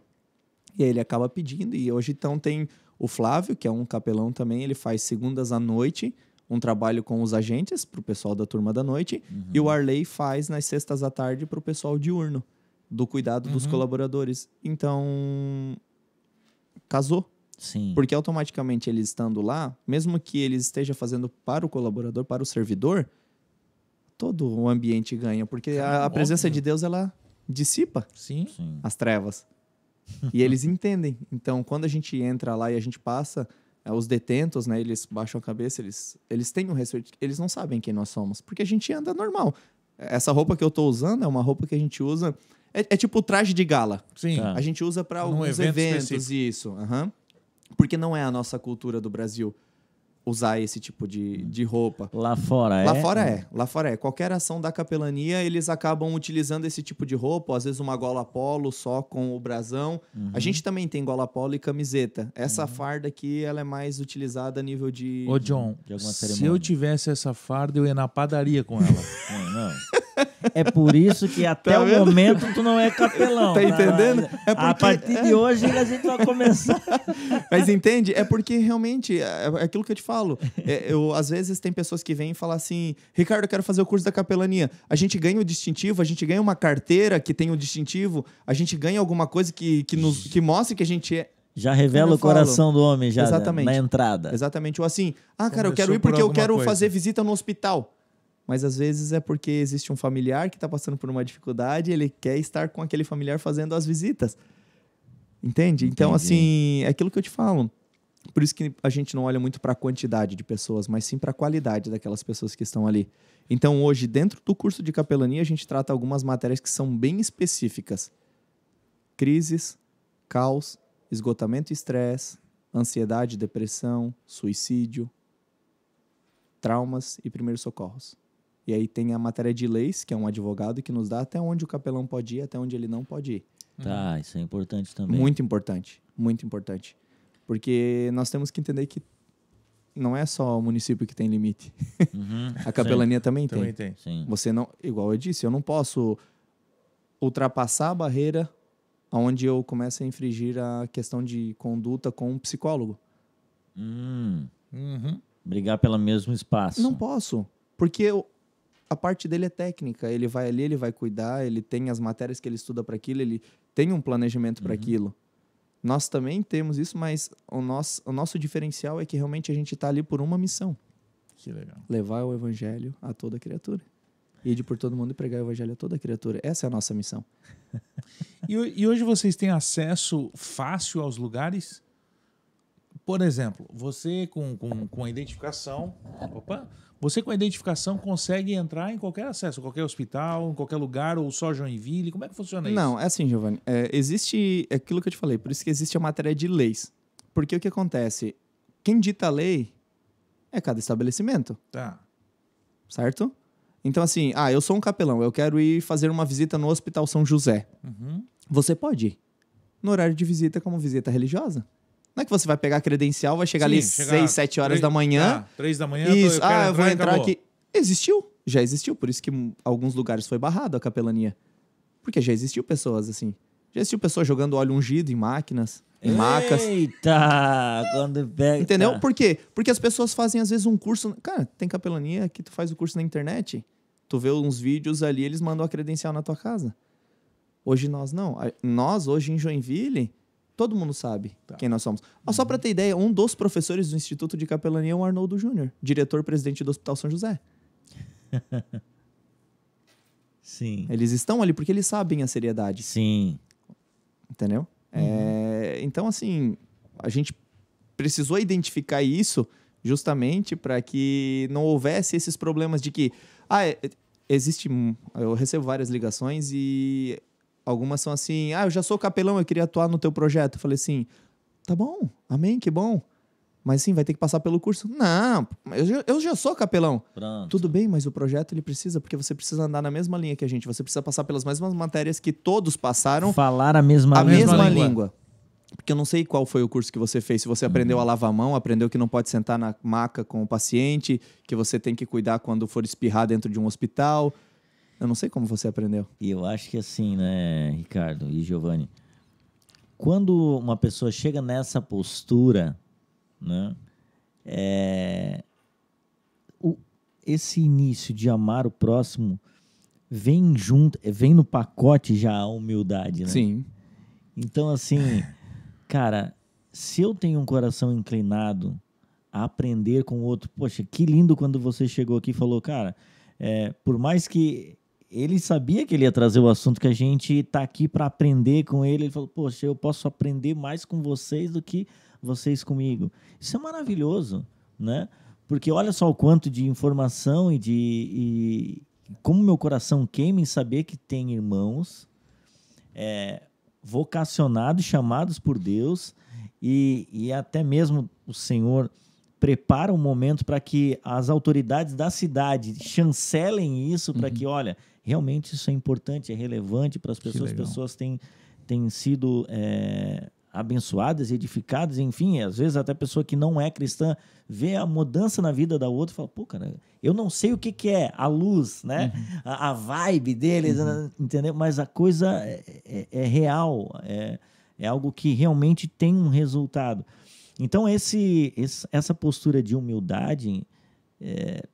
[SPEAKER 3] E aí ele acaba pedindo. E hoje então tem o Flávio, que é um capelão também, ele faz segundas à noite um trabalho com os agentes, para o pessoal da turma da noite. E o Arley faz nas sextas à tarde para o pessoal diurno, do cuidado dos colaboradores. Então, casou.
[SPEAKER 1] Sim.
[SPEAKER 3] Porque automaticamente eles estando lá, mesmo que ele esteja fazendo para o colaborador, para o servidor, todo o ambiente ganha. Porque a presença de Deus, ela dissipa as trevas. E eles entendem. Então, quando a gente entra lá e a gente passa, os detentos, né, eles baixam a cabeça, eles têm um respeito. Eles não sabem quem nós somos, porque a gente anda normal. Essa roupa que eu tô usando é uma roupa que a gente usa... É tipo traje de gala.
[SPEAKER 2] Sim.
[SPEAKER 3] A gente usa para alguns eventos, isso. Porque não é a nossa cultura do Brasil. usar esse tipo de roupa.
[SPEAKER 1] Lá fora
[SPEAKER 3] Lá fora é. Qualquer ação da capelania, eles acabam utilizando esse tipo de roupa, às vezes uma gola polo só com o brasão. A gente também tem gola polo e camiseta. Essa farda aqui, ela é mais utilizada a nível de...
[SPEAKER 2] Ô, John,
[SPEAKER 1] de alguma
[SPEAKER 2] se
[SPEAKER 1] cerimônia.
[SPEAKER 2] eu tivesse essa farda, eu ia na padaria com ela.
[SPEAKER 1] Não. É por isso que até
[SPEAKER 3] Tá
[SPEAKER 1] o
[SPEAKER 3] vendo?
[SPEAKER 1] momento tu não é capelão.
[SPEAKER 3] Tá entendendo? É
[SPEAKER 1] A
[SPEAKER 3] porque-
[SPEAKER 1] partir de hoje a gente vai começar.
[SPEAKER 3] Mas entende? É porque realmente é aquilo que eu te falo. Às vezes tem pessoas que vêm e falam assim: Ricardo, eu quero fazer o curso da capelania. A gente ganha o distintivo, a gente ganha uma carteira que tem o distintivo, a gente ganha alguma coisa que mostre que a gente é.
[SPEAKER 1] Já revela o coração do homem já
[SPEAKER 3] Exatamente.
[SPEAKER 1] na entrada.
[SPEAKER 3] Exatamente. Ou assim, cara, eu
[SPEAKER 2] Começou
[SPEAKER 3] quero ir
[SPEAKER 2] por
[SPEAKER 3] porque eu
[SPEAKER 2] alguma
[SPEAKER 3] quero
[SPEAKER 2] coisa.
[SPEAKER 3] fazer visita no hospital. Mas às vezes é porque existe um familiar que está passando por uma dificuldade e ele quer estar com aquele familiar fazendo as visitas. Entende? Então,
[SPEAKER 1] Entendi.
[SPEAKER 3] assim, é aquilo que eu te falo. Por isso que a gente não olha muito para a quantidade de pessoas, mas sim para a qualidade daquelas pessoas que estão ali. Então, hoje, dentro do curso de capelania, a gente trata algumas matérias que são bem específicas. Crises, caos, esgotamento e estresse, ansiedade, depressão, suicídio, traumas e primeiros socorros. E aí tem a matéria de leis, que é um advogado que nos dá até onde o capelão pode ir, até onde ele não pode ir.
[SPEAKER 1] Tá, isso é importante também.
[SPEAKER 3] Muito importante, muito importante. Porque nós temos que entender que não é só o município que tem limite.
[SPEAKER 1] Uhum,
[SPEAKER 3] A capelania também tem.
[SPEAKER 2] Também tem.
[SPEAKER 1] Sim.
[SPEAKER 3] Você não, igual eu disse, eu não posso ultrapassar a barreira onde eu começo a infringir a questão de conduta com um psicólogo.
[SPEAKER 2] Uhum.
[SPEAKER 1] Brigar pelo mesmo espaço.
[SPEAKER 3] Não posso, porque a parte dele é técnica. Ele vai ali, ele vai cuidar, ele tem as matérias que ele estuda para aquilo, ele tem um planejamento para aquilo. Nós também temos isso, mas o nosso diferencial é que realmente a gente está ali por uma missão.
[SPEAKER 2] Que legal.
[SPEAKER 3] Levar o evangelho a toda criatura. Ide por todo mundo e pregar o evangelho a toda criatura. Essa é a nossa missão.
[SPEAKER 2] E hoje vocês têm acesso fácil aos lugares? Por exemplo, você com a identificação... Opa! Você com a identificação consegue entrar em qualquer acesso, qualquer hospital, em qualquer lugar, ou só Joinville? Como é que funciona isso?
[SPEAKER 3] Não, é assim, Giovanni. Existe aquilo que eu te falei, por isso que existe a matéria de leis. Porque o que acontece? Quem dita a lei é cada estabelecimento,
[SPEAKER 2] Tá.
[SPEAKER 3] certo? Então, assim, eu sou um capelão, eu quero ir fazer uma visita no Hospital São José.
[SPEAKER 2] Uhum.
[SPEAKER 3] Você pode ir no horário de visita como visita religiosa. Não é que você vai pegar a credencial, vai chegar ali 6, 7 horas da manhã.
[SPEAKER 2] 3 da manhã,
[SPEAKER 3] Isso, eu vou
[SPEAKER 2] e
[SPEAKER 3] entrar
[SPEAKER 2] acabou.
[SPEAKER 3] aqui. Já existiu, por isso que em alguns lugares foi barrado a capelania. Porque já existiu pessoas assim. Já existiu pessoas jogando óleo ungido em máquinas, em macas.
[SPEAKER 1] Eita! Quando pega...
[SPEAKER 3] Entendeu? Por quê? Porque as pessoas fazem às vezes um curso... Cara, tem capelania que tu faz o curso na internet. Tu vê uns vídeos ali, eles mandam a credencial na tua casa. Hoje nós não. Nós, hoje em Joinville... Todo mundo sabe quem nós somos. Só para ter ideia, um dos professores do Instituto de Capelania é o Arnoldo Júnior, diretor-presidente do Hospital São José.
[SPEAKER 1] Sim.
[SPEAKER 3] Eles estão ali porque eles sabem a seriedade,
[SPEAKER 1] Sim.
[SPEAKER 3] entendeu? Então, assim, a gente precisou identificar isso justamente para que não houvesse esses problemas de que... existe... Eu recebo várias ligações e... Algumas são assim, eu já sou capelão, eu queria atuar no teu projeto. Eu falei assim, tá bom, amém, que bom. Mas sim, vai ter que passar pelo curso. Não, eu já sou capelão.
[SPEAKER 1] Pronto.
[SPEAKER 3] Tudo bem, mas o projeto ele precisa, porque você precisa andar na mesma linha que a gente. Você precisa passar pelas mesmas matérias que todos passaram.
[SPEAKER 1] Falar a mesma
[SPEAKER 3] A mesma
[SPEAKER 2] língua.
[SPEAKER 3] língua. Porque eu não sei qual foi o curso que você fez. Se você aprendeu a lavar a mão, aprendeu que não pode sentar na maca com o paciente, que você tem que cuidar quando for espirrar dentro de um hospital. Eu não sei como você aprendeu.
[SPEAKER 1] E eu acho que assim, né, Ricardo e Giovanni, quando uma pessoa chega nessa postura, né, esse início de amar o próximo vem junto, vem no pacote já a humildade, né?
[SPEAKER 3] Sim.
[SPEAKER 1] Então, assim, cara, se eu tenho um coração inclinado a aprender com o outro, poxa, que lindo quando você chegou aqui e falou, cara, por mais que ele sabia que ele ia trazer o assunto, que a gente tá aqui para aprender com ele, ele falou, poxa, eu posso aprender mais com vocês do que vocês comigo. Isso é maravilhoso, né? Porque olha só o quanto de informação e como meu coração queima em saber que tem irmãos vocacionados, chamados por Deus e até mesmo o Senhor prepara o momento para que as autoridades da cidade chancelem isso, para que, olha, realmente isso é importante, é relevante para as pessoas. As pessoas têm sido abençoadas, edificadas, enfim, às vezes até a pessoa que não é cristã vê a mudança na vida da outra e fala, pô, cara, eu não sei o que é a luz, né? A vibe deles, entendeu? Mas a coisa é real, é algo que realmente tem um resultado. Então, essa postura de humildade,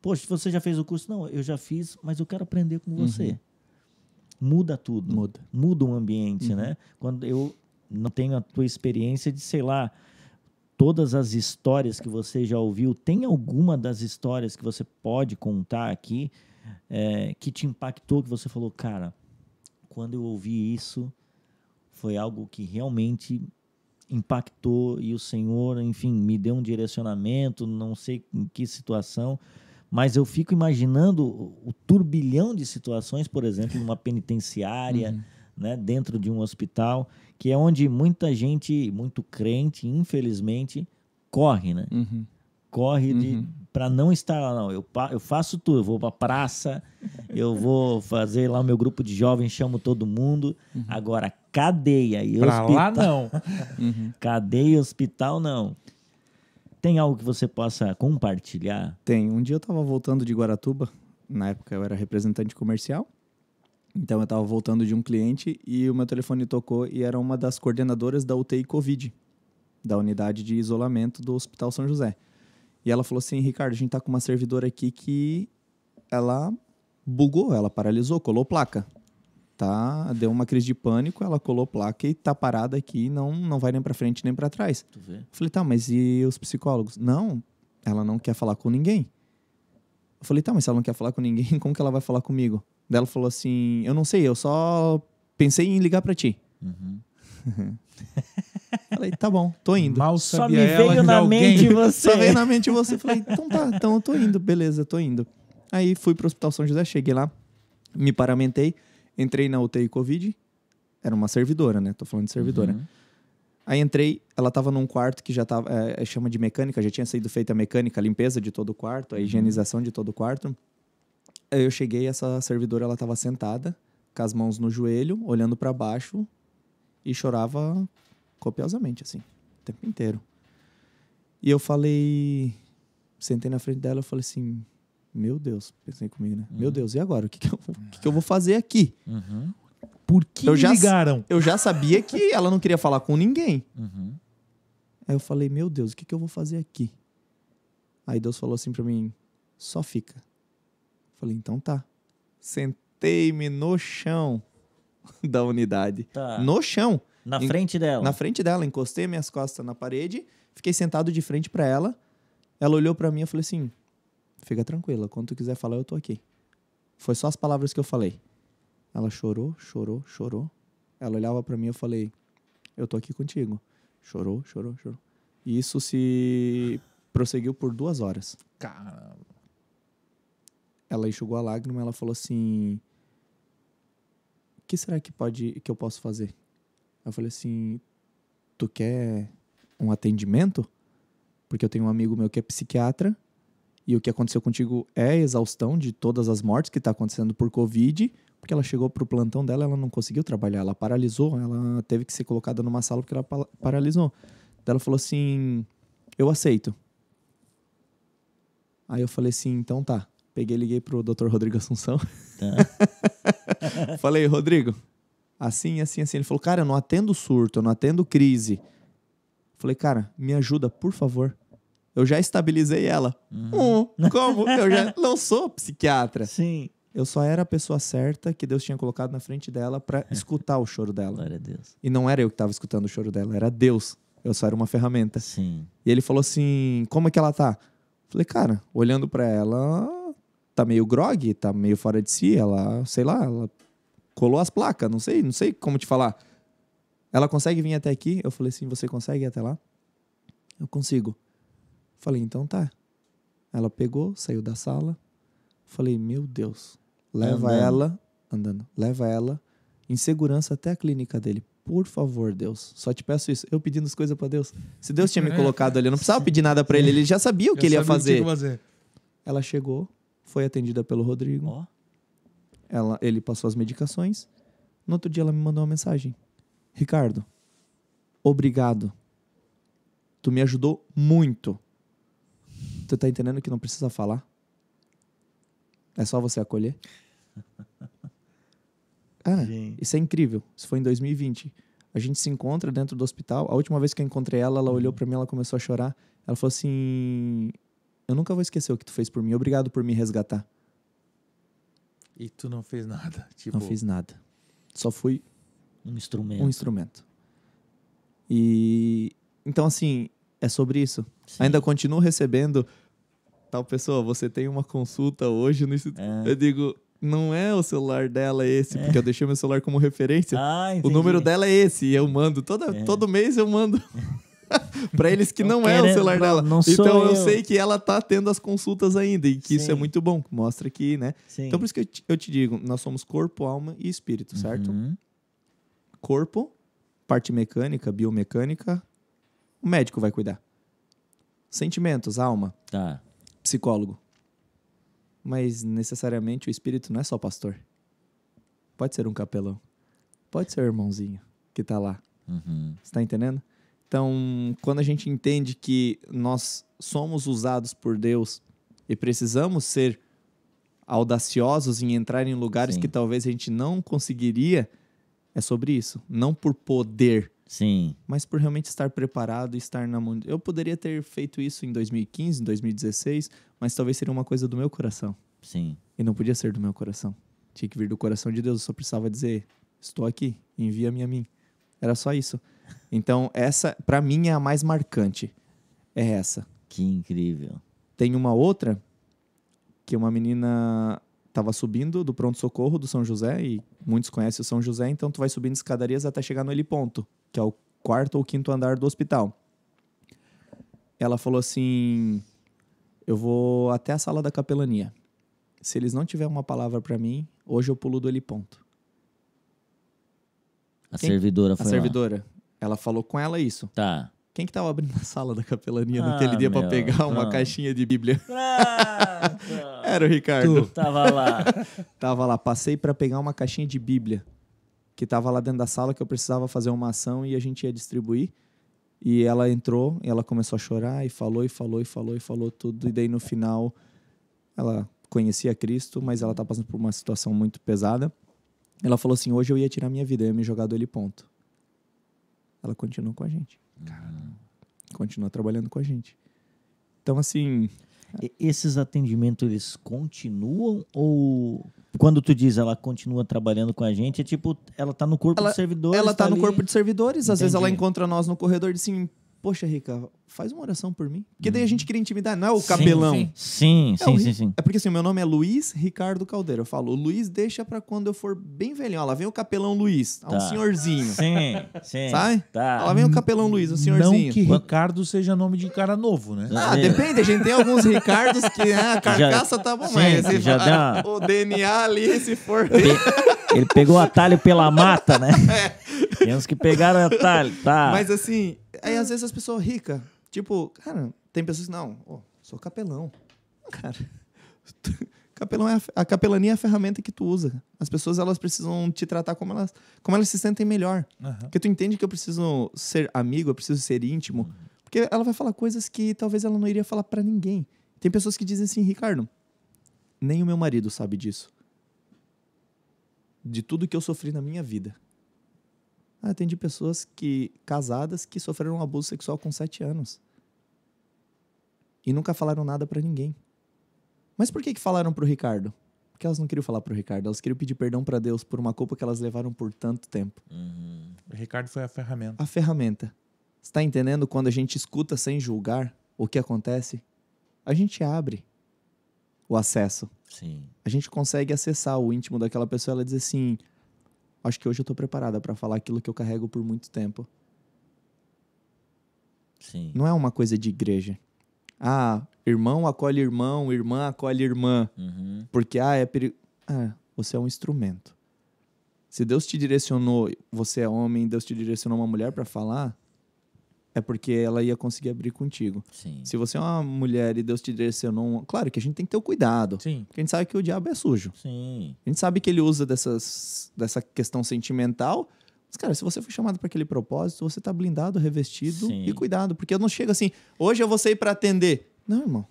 [SPEAKER 1] poxa, você já fez o curso? Não, eu já fiz, mas eu quero aprender com você. Muda tudo. Muda o ambiente, né? Quando eu não tenho a tua experiência de, sei lá, todas as histórias que você já ouviu, tem alguma das histórias que você pode contar aqui que te impactou, que você falou, cara, quando eu ouvi isso, foi algo que realmente impactou e o Senhor, enfim, me deu um direcionamento, não sei em que situação, mas eu fico imaginando o turbilhão de situações, por exemplo, numa penitenciária, né, dentro de um hospital, que é onde muita gente, muito crente, infelizmente, corre, né? Corre para não estar lá, não. Eu faço tudo, eu vou para a praça, eu vou fazer lá o meu grupo de jovens, chamo todo mundo. Agora, cadeia e
[SPEAKER 2] pra
[SPEAKER 1] hospital...
[SPEAKER 2] lá, não.
[SPEAKER 1] Cadeia e hospital, não. Tem algo que você possa compartilhar?
[SPEAKER 3] Tem. Um dia eu estava voltando de Guaratuba, na época eu era representante comercial, então eu estava voltando de um cliente e o meu telefone tocou e era uma das coordenadoras da UTI Covid, da unidade de isolamento do Hospital São José. E ela falou assim, Ricardo, a gente tá com uma servidora aqui que ela bugou, ela paralisou, colou placa. Tá, deu uma crise de pânico, ela colou placa e tá parada aqui, não vai nem para frente nem para trás. Falei, tá, mas e os psicólogos? Não, ela não quer falar com ninguém. Eu falei, tá, mas se ela não quer falar com ninguém, como que ela vai falar comigo? Daí ela falou assim, eu não sei, eu só pensei em ligar para ti. Falei, tá bom, tô indo.
[SPEAKER 2] Mal
[SPEAKER 1] Só
[SPEAKER 2] sabia
[SPEAKER 1] me
[SPEAKER 2] ela
[SPEAKER 1] veio
[SPEAKER 2] de
[SPEAKER 1] na
[SPEAKER 2] alguém.
[SPEAKER 1] mente você.
[SPEAKER 3] Só veio na mente você. Falei, então tá, então eu tô indo, beleza, tô indo. Aí fui pro Hospital São José, cheguei lá, me paramentei, entrei na UTI Covid, era uma servidora, né? Tô falando de servidora. Aí entrei, ela tava num quarto que já tava, chama de mecânica, já tinha sido feita a mecânica, a limpeza de todo o quarto, a higienização de todo o quarto. Aí eu cheguei, essa servidora, ela tava sentada, com as mãos no joelho, olhando para baixo e chorava copiosamente, assim, o tempo inteiro. E eu falei, sentei na frente dela, eu falei assim, meu Deus, pensei comigo, né? Meu Deus, e agora? O que eu vou fazer aqui?
[SPEAKER 2] Por que me ligaram?
[SPEAKER 3] Eu já sabia que ela não queria falar com ninguém. Aí eu falei, meu Deus, o que eu vou fazer aqui? Aí Deus falou assim pra mim, só fica. Falei, então tá. Sentei-me no chão da unidade.
[SPEAKER 1] Tá.
[SPEAKER 3] No chão.
[SPEAKER 1] Na frente dela?
[SPEAKER 3] Na frente dela. Encostei minhas costas na parede, fiquei sentado de frente pra ela. Ela olhou pra mim e eu falei assim, fica tranquila, quando tu quiser falar, eu tô aqui. Foi só as palavras que eu falei. Ela chorou, chorou, chorou. Ela olhava pra mim e eu falei, eu tô aqui contigo. Chorou, chorou, chorou. E isso se prosseguiu por 2 horas.
[SPEAKER 2] Caramba.
[SPEAKER 3] Ela enxugou a lágrima, ela falou assim, o que será que eu posso fazer? Eu falei assim, tu quer um atendimento? Porque eu tenho um amigo meu que é psiquiatra e o que aconteceu contigo é a exaustão de todas as mortes que está acontecendo por Covid, porque ela chegou pro plantão dela, ela não conseguiu trabalhar, ela paralisou, ela teve que ser colocada numa sala porque ela paralisou. Daí ela falou assim, eu aceito. Aí eu falei assim, então tá. Peguei e liguei pro Dr. Rodrigo Assunção. Tá. Falei, Rodrigo, assim, assim, assim. Ele falou, cara, eu não atendo surto, eu não atendo crise. Falei, cara, me ajuda, por favor. Eu já estabilizei ela. Como? Eu já não sou psiquiatra.
[SPEAKER 1] Sim.
[SPEAKER 3] Eu só era a pessoa certa que Deus tinha colocado na frente dela para escutar o choro dela.
[SPEAKER 1] Glória a Deus.
[SPEAKER 3] E não era eu que estava escutando o choro dela, era Deus. Eu só era uma ferramenta.
[SPEAKER 1] Sim.
[SPEAKER 3] E ele falou assim, como é que ela tá? Falei, cara, olhando para ela, tá meio grogue, tá meio fora de si, ela, sei lá, ela colou as placas, não sei como te falar. Ela consegue vir até aqui? Eu falei assim, você consegue ir até lá? Eu consigo. Falei, então tá. Ela pegou, saiu da sala. Falei, meu Deus, leva ela em segurança até a clínica dele. por favor, Deus, só te peço isso. Eu pedindo as coisas pra Deus. Se Deus tinha me colocado ali, eu não precisava pedir nada pra ele. Ele já sabia o que ele ia fazer. Ela chegou, foi atendida pelo Rodrigo. Ele passou as medicações. No outro dia ela me mandou uma mensagem. Ricardo, obrigado. Tu me ajudou muito. Tu tá entendendo que não precisa falar? É só você acolher? Cara, isso é incrível. Isso foi em 2020. A gente se encontra dentro do hospital. A última vez que eu encontrei ela, ela olhou pra mim, ela começou a chorar. Ela falou assim, eu nunca vou esquecer o que tu fez por mim. Obrigado por me resgatar.
[SPEAKER 2] E tu não fez nada?
[SPEAKER 3] Não fiz nada. Só fui
[SPEAKER 1] um instrumento.
[SPEAKER 3] E então, assim, é sobre isso. Sim. Ainda continuo recebendo tal pessoa, você tem uma consulta hoje no instituto. Eu digo, não é o celular dela esse, porque eu deixei meu celular como referência. O número dela é esse, e eu mando. Todo mês eu mando para eles que não é o celular dela. Então eu sei que ela tá tendo as consultas ainda, e que isso é muito bom. Mostra que, né? Sim. Então por isso que eu te digo, nós somos corpo, alma e espírito, certo? Corpo, parte mecânica, biomecânica, o médico vai cuidar. Sentimentos, alma, psicólogo. Mas necessariamente o espírito não é só pastor. Pode ser um capelão. Pode ser o irmãozinho que tá lá. Você tá entendendo? Então, quando a gente entende que nós somos usados por Deus e precisamos ser audaciosos em entrar em lugares que talvez a gente não conseguiria, é sobre isso. Não por poder, mas por realmente estar preparado e estar na mão. Eu poderia ter feito isso em 2015, em 2016, mas talvez seria uma coisa do meu coração. E não podia ser do meu coração. Tinha que vir do coração de Deus. Eu só precisava dizer, estou aqui, envia-me a mim. Era só isso. Então, essa, pra mim, é a mais marcante. É essa.
[SPEAKER 1] Que incrível.
[SPEAKER 3] Tem uma outra, que uma menina tava subindo do pronto-socorro do São José, e muitos conhecem o São José, então tu vai subindo escadarias até chegar no heliponto, que é o 4º ou 5º andar do hospital. Ela falou assim, eu vou até a sala da capelania. Se eles não tiverem uma palavra pra mim, hoje eu pulo do heliponto.
[SPEAKER 1] A servidora foi
[SPEAKER 3] lá. A servidora. Ela falou com ela isso. Quem que tava abrindo a sala da capelania naquele dia pra pegar uma caixinha de Bíblia? Era o Ricardo.
[SPEAKER 1] Tava lá.
[SPEAKER 3] Tava lá. Passei pra pegar uma caixinha de Bíblia que tava lá dentro da sala, que eu precisava fazer uma ação e a gente ia distribuir. E ela entrou e ela começou a chorar e falou tudo. E daí no final ela conhecia Cristo, mas ela tá passando por uma situação muito pesada. Ela falou assim, hoje eu ia tirar minha vida, eu ia me jogar do heliponto. Ela continua com a gente. Continua trabalhando com a gente. Então, assim...
[SPEAKER 1] Esses atendimentos, eles continuam? Ou quando tu diz ela continua trabalhando com a gente, é tipo, ela tá no corpo de servidores?
[SPEAKER 3] Ela tá no corpo de servidores. Às vezes ela encontra nós no corredor e diz assim, poxa, Rica, faz uma oração por mim. Porque daí a gente cria intimidade, não é o capelão.
[SPEAKER 1] Sim.
[SPEAKER 3] É porque assim, meu nome é Luiz Ricardo Caldeira. Eu falo, o Luiz deixa pra quando eu for bem velhinho. Ó, lá vem o capelão Luiz, um senhorzinho.
[SPEAKER 1] Sim.
[SPEAKER 3] Sabe? Lá vem o capelão Luiz, um senhorzinho.
[SPEAKER 2] Não que Ricardo seja nome de cara novo, né?
[SPEAKER 3] Depende. A gente tem alguns Ricardos que a carcaça tá bom, mas o DNA ali, se for...
[SPEAKER 1] Ele pegou o atalho pela mata, né? Tem uns que pegaram o atalho,
[SPEAKER 3] Mas assim, aí às vezes as pessoas ricas, tipo, cara, tem pessoas que sou capelão. Cara, capelão a capelania é a ferramenta que tu usa. As pessoas, elas precisam te tratar como elas se sentem melhor. Porque tu entende que eu preciso ser amigo, eu preciso ser íntimo. Porque ela vai falar coisas que talvez ela não iria falar pra ninguém. Tem pessoas que dizem assim, Ricardo, nem o meu marido sabe disso. De tudo que eu sofri na minha vida. Atendi pessoas casadas que sofreram um abuso sexual com 7 anos. E nunca falaram nada pra ninguém. Mas por que falaram pro Ricardo? Porque elas não queriam falar pro Ricardo. Elas queriam pedir perdão pra Deus por uma culpa que elas levaram por tanto tempo.
[SPEAKER 2] O Ricardo foi a ferramenta.
[SPEAKER 3] A ferramenta. Você tá entendendo? Quando a gente escuta sem julgar o que acontece, a gente abre o acesso.
[SPEAKER 1] Sim.
[SPEAKER 3] A gente consegue acessar o íntimo daquela pessoa. Ela diz assim, acho que hoje eu tô preparada para falar aquilo que eu carrego por muito tempo.
[SPEAKER 1] Sim.
[SPEAKER 3] Não é uma coisa de igreja. Irmão acolhe irmão, irmã acolhe irmã. Porque, é perigo. Você é um instrumento. Se Deus te direcionou, você é homem, Deus te direcionou uma mulher para falar, é porque ela ia conseguir abrir contigo.
[SPEAKER 1] Sim.
[SPEAKER 3] Se você é uma mulher e Deus te direcionou... Claro que a gente tem que ter o cuidado.
[SPEAKER 2] Sim.
[SPEAKER 3] Porque a gente sabe que o diabo é sujo.
[SPEAKER 1] Sim.
[SPEAKER 3] A gente sabe que ele usa dessa questão sentimental. Mas, cara, se você foi chamado para aquele propósito, você tá blindado, revestido
[SPEAKER 1] Sim.
[SPEAKER 3] e cuidado. Porque eu não chego assim, hoje eu vou sair para atender. Não, irmão.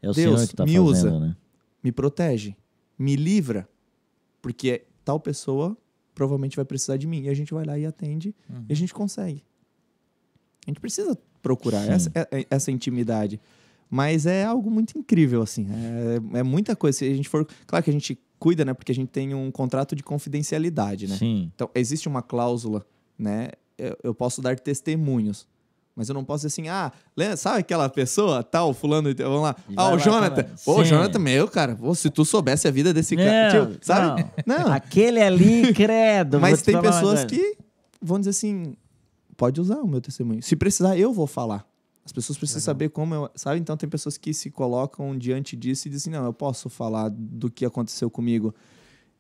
[SPEAKER 1] É o
[SPEAKER 3] Deus
[SPEAKER 1] Senhor que tá
[SPEAKER 3] me
[SPEAKER 1] fazendo,
[SPEAKER 3] usa.
[SPEAKER 1] né?
[SPEAKER 3] Me protege. Me livra. Porque tal pessoa provavelmente vai precisar de mim. E a gente vai lá e atende. E a gente consegue. A gente precisa procurar essa intimidade. Mas é algo muito incrível, assim. É muita coisa. Se a gente for... Claro que a gente cuida, né? Porque a gente tem um contrato de confidencialidade, né?
[SPEAKER 1] Sim.
[SPEAKER 3] Então, existe uma cláusula, né? Eu posso dar testemunhos. Mas eu não posso dizer assim, sabe aquela pessoa, tal, fulano, vamos lá. O Jonathan. Pô, o Jonathan, meu, cara. Pô, se tu soubesse a vida desse cara, tipo, sabe? Não.
[SPEAKER 1] Aquele ali, credo.
[SPEAKER 3] Mas tem pessoas que vão dizer assim, pode usar o meu testemunho. Se precisar, eu vou falar. As pessoas precisam saber como sabe? Então tem pessoas que se colocam diante disso e dizem, não, eu posso falar do que aconteceu comigo.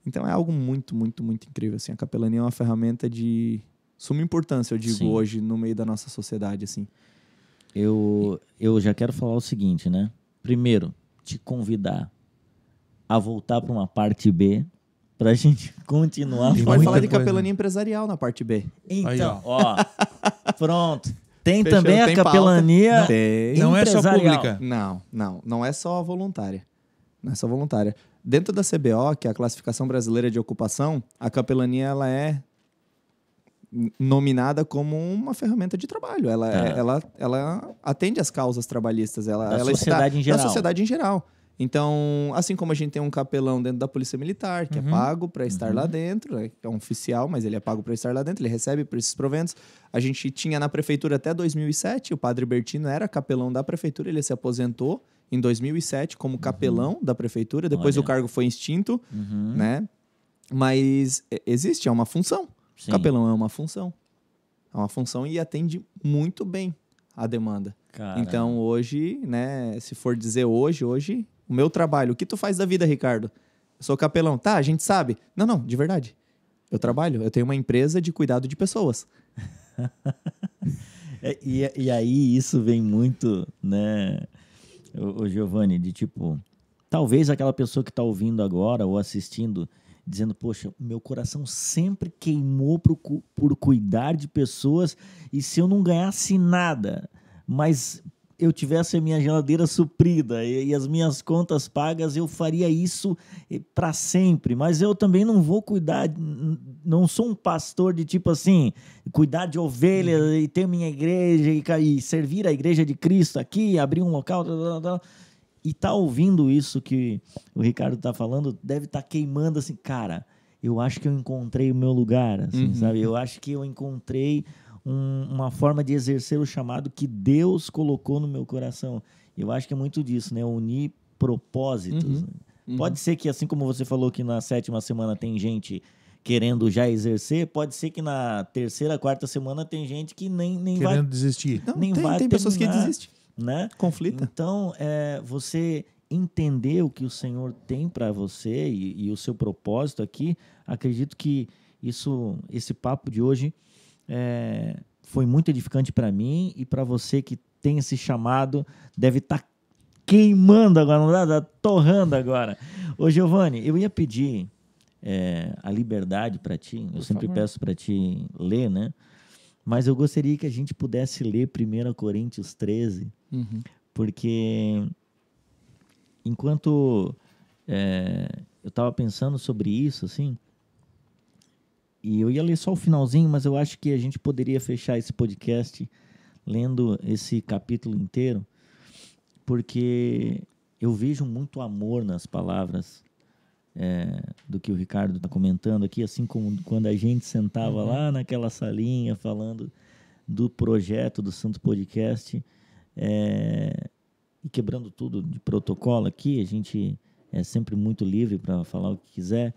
[SPEAKER 3] Então é algo muito, muito, muito incrível, assim. A capelania é uma ferramenta de suma importância, eu digo, hoje, no meio da nossa sociedade, assim.
[SPEAKER 1] Eu já quero falar o seguinte, né? Primeiro, te convidar a voltar para uma parte B, pra gente continuar.
[SPEAKER 3] A gente pode falar de capelania empresarial na parte B.
[SPEAKER 1] Então, pronto. Tem também a capelania empresarial.
[SPEAKER 2] Não é só pública.
[SPEAKER 3] Não é só voluntária. Não é só voluntária. Dentro da CBO, que é a Classificação Brasileira de Ocupação, a capelania ela é nominada como uma ferramenta de trabalho. Ela atende às causas trabalhistas. Ela
[SPEAKER 1] sociedade em geral.
[SPEAKER 3] Da sociedade em geral. Então, assim como a gente tem um capelão dentro da Polícia Militar, que é pago para estar lá dentro, é um oficial, mas ele é pago para estar lá dentro, ele recebe por esses proventos. A gente tinha na prefeitura até 2007, o padre Bertino era capelão da prefeitura, ele se aposentou em 2007 como capelão da prefeitura, depois o cargo foi extinto, né? Mas existe, é uma função. Sim. Capelão é uma função. É uma função e atende muito bem a demanda. Caramba. Então, hoje, né, se for dizer hoje, o meu trabalho, o que tu faz da vida, Ricardo? Eu sou capelão. Tá, a gente sabe. Não, de verdade. Eu trabalho, eu tenho uma empresa de cuidado de pessoas.
[SPEAKER 1] E aí isso vem muito, né, o Giovanni, de tipo, talvez aquela pessoa que está ouvindo agora ou assistindo, dizendo, poxa, meu coração sempre queimou por cuidar de pessoas e se eu não ganhasse nada, mas eu tivesse a minha geladeira suprida e as minhas contas pagas, eu faria isso para sempre. Mas eu também não vou cuidar, não sou um pastor de tipo assim, cuidar de ovelhas e ter minha igreja e servir a igreja de Cristo aqui, abrir um local, e tá ouvindo isso que o Ricardo tá falando, deve estar queimando assim, cara, eu acho que eu encontrei o meu lugar, assim, sabe? Eu acho que eu encontrei uma forma de exercer o chamado que Deus colocou no meu coração. Eu acho que é muito disso, né? Unir propósitos. Pode ser que, assim como você falou que na 7ª semana tem gente querendo já exercer, pode ser que na 3ª, 4ª semana tem gente que nem vai...
[SPEAKER 2] Querendo desistir.
[SPEAKER 3] Não, tem pessoas que desistem.
[SPEAKER 1] Né?
[SPEAKER 3] Conflita.
[SPEAKER 1] Então, você entender o que o Senhor tem para você e o seu propósito aqui, acredito que esse papo de hoje foi muito edificante para mim e para você que tem esse chamado, deve estar queimando agora, não dá? Torrando agora. Ô Giovanni, eu ia pedir a liberdade para ti, eu sempre peço para ti ler, né? Mas eu gostaria que a gente pudesse ler 1 Coríntios 13, porque enquanto eu estava pensando sobre isso, assim, e eu ia ler só o finalzinho, mas eu acho que a gente poderia fechar esse podcast lendo esse capítulo inteiro, porque eu vejo muito amor nas palavras do que o Ricardo está comentando aqui, assim como quando a gente sentava lá naquela salinha falando do projeto do Santo Podcast e quebrando tudo de protocolo aqui, a gente é sempre muito livre para falar o que quiser.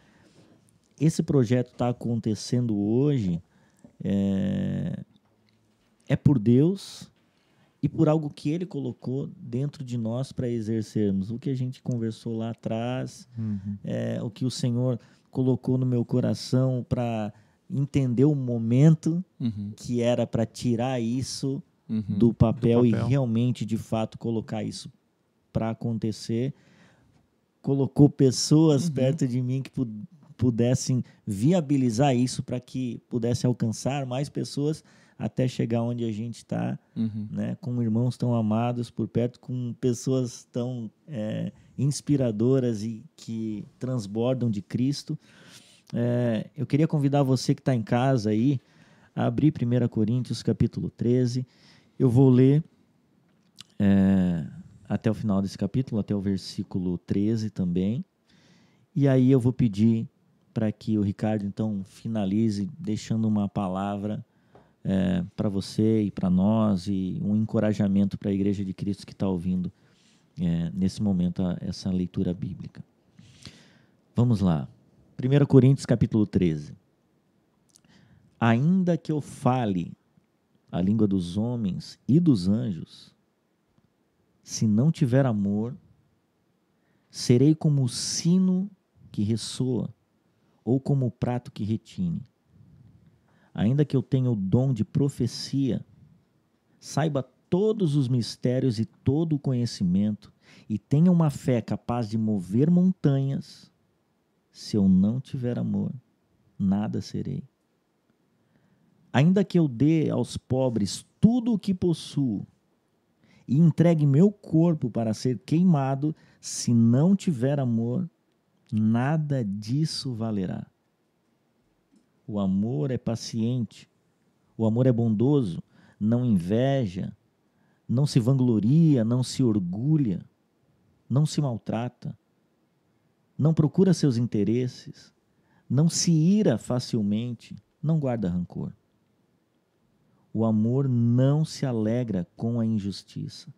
[SPEAKER 1] Esse projeto está acontecendo hoje por Deus e por algo que Ele colocou dentro de nós para exercermos. O que a gente conversou lá atrás, o que o Senhor colocou no meu coração para entender o momento que era para tirar isso do papel e realmente, de fato, colocar isso para acontecer. Colocou pessoas perto de mim que pudessem viabilizar isso para que pudesse alcançar mais pessoas até chegar onde a gente está, né? Com irmãos tão amados por perto, com pessoas tão inspiradoras e que transbordam de Cristo. Eu queria convidar você que está em casa aí a abrir 1 Coríntios capítulo 13. Eu vou ler até o final desse capítulo, até o versículo 13 também. E aí eu vou pedir para que o Ricardo, então, finalize deixando uma palavra para você e para nós e um encorajamento para a Igreja de Cristo que está ouvindo nesse momento essa leitura bíblica. Vamos lá. 1 Coríntios capítulo 13. Ainda que eu fale a língua dos homens e dos anjos, se não tiver amor, serei como o sino que ressoa ou como o prato que retine. Ainda que eu tenha o dom de profecia, saiba todos os mistérios e todo o conhecimento e tenha uma fé capaz de mover montanhas, se eu não tiver amor, nada serei. Ainda que eu dê aos pobres tudo o que possuo e entregue meu corpo para ser queimado, se não tiver amor, nada disso valerá. O amor é paciente, o amor é bondoso, não inveja, não se vangloria, não se orgulha, não se maltrata, não procura seus interesses, não se ira facilmente, não guarda rancor. O amor não se alegra com a injustiça,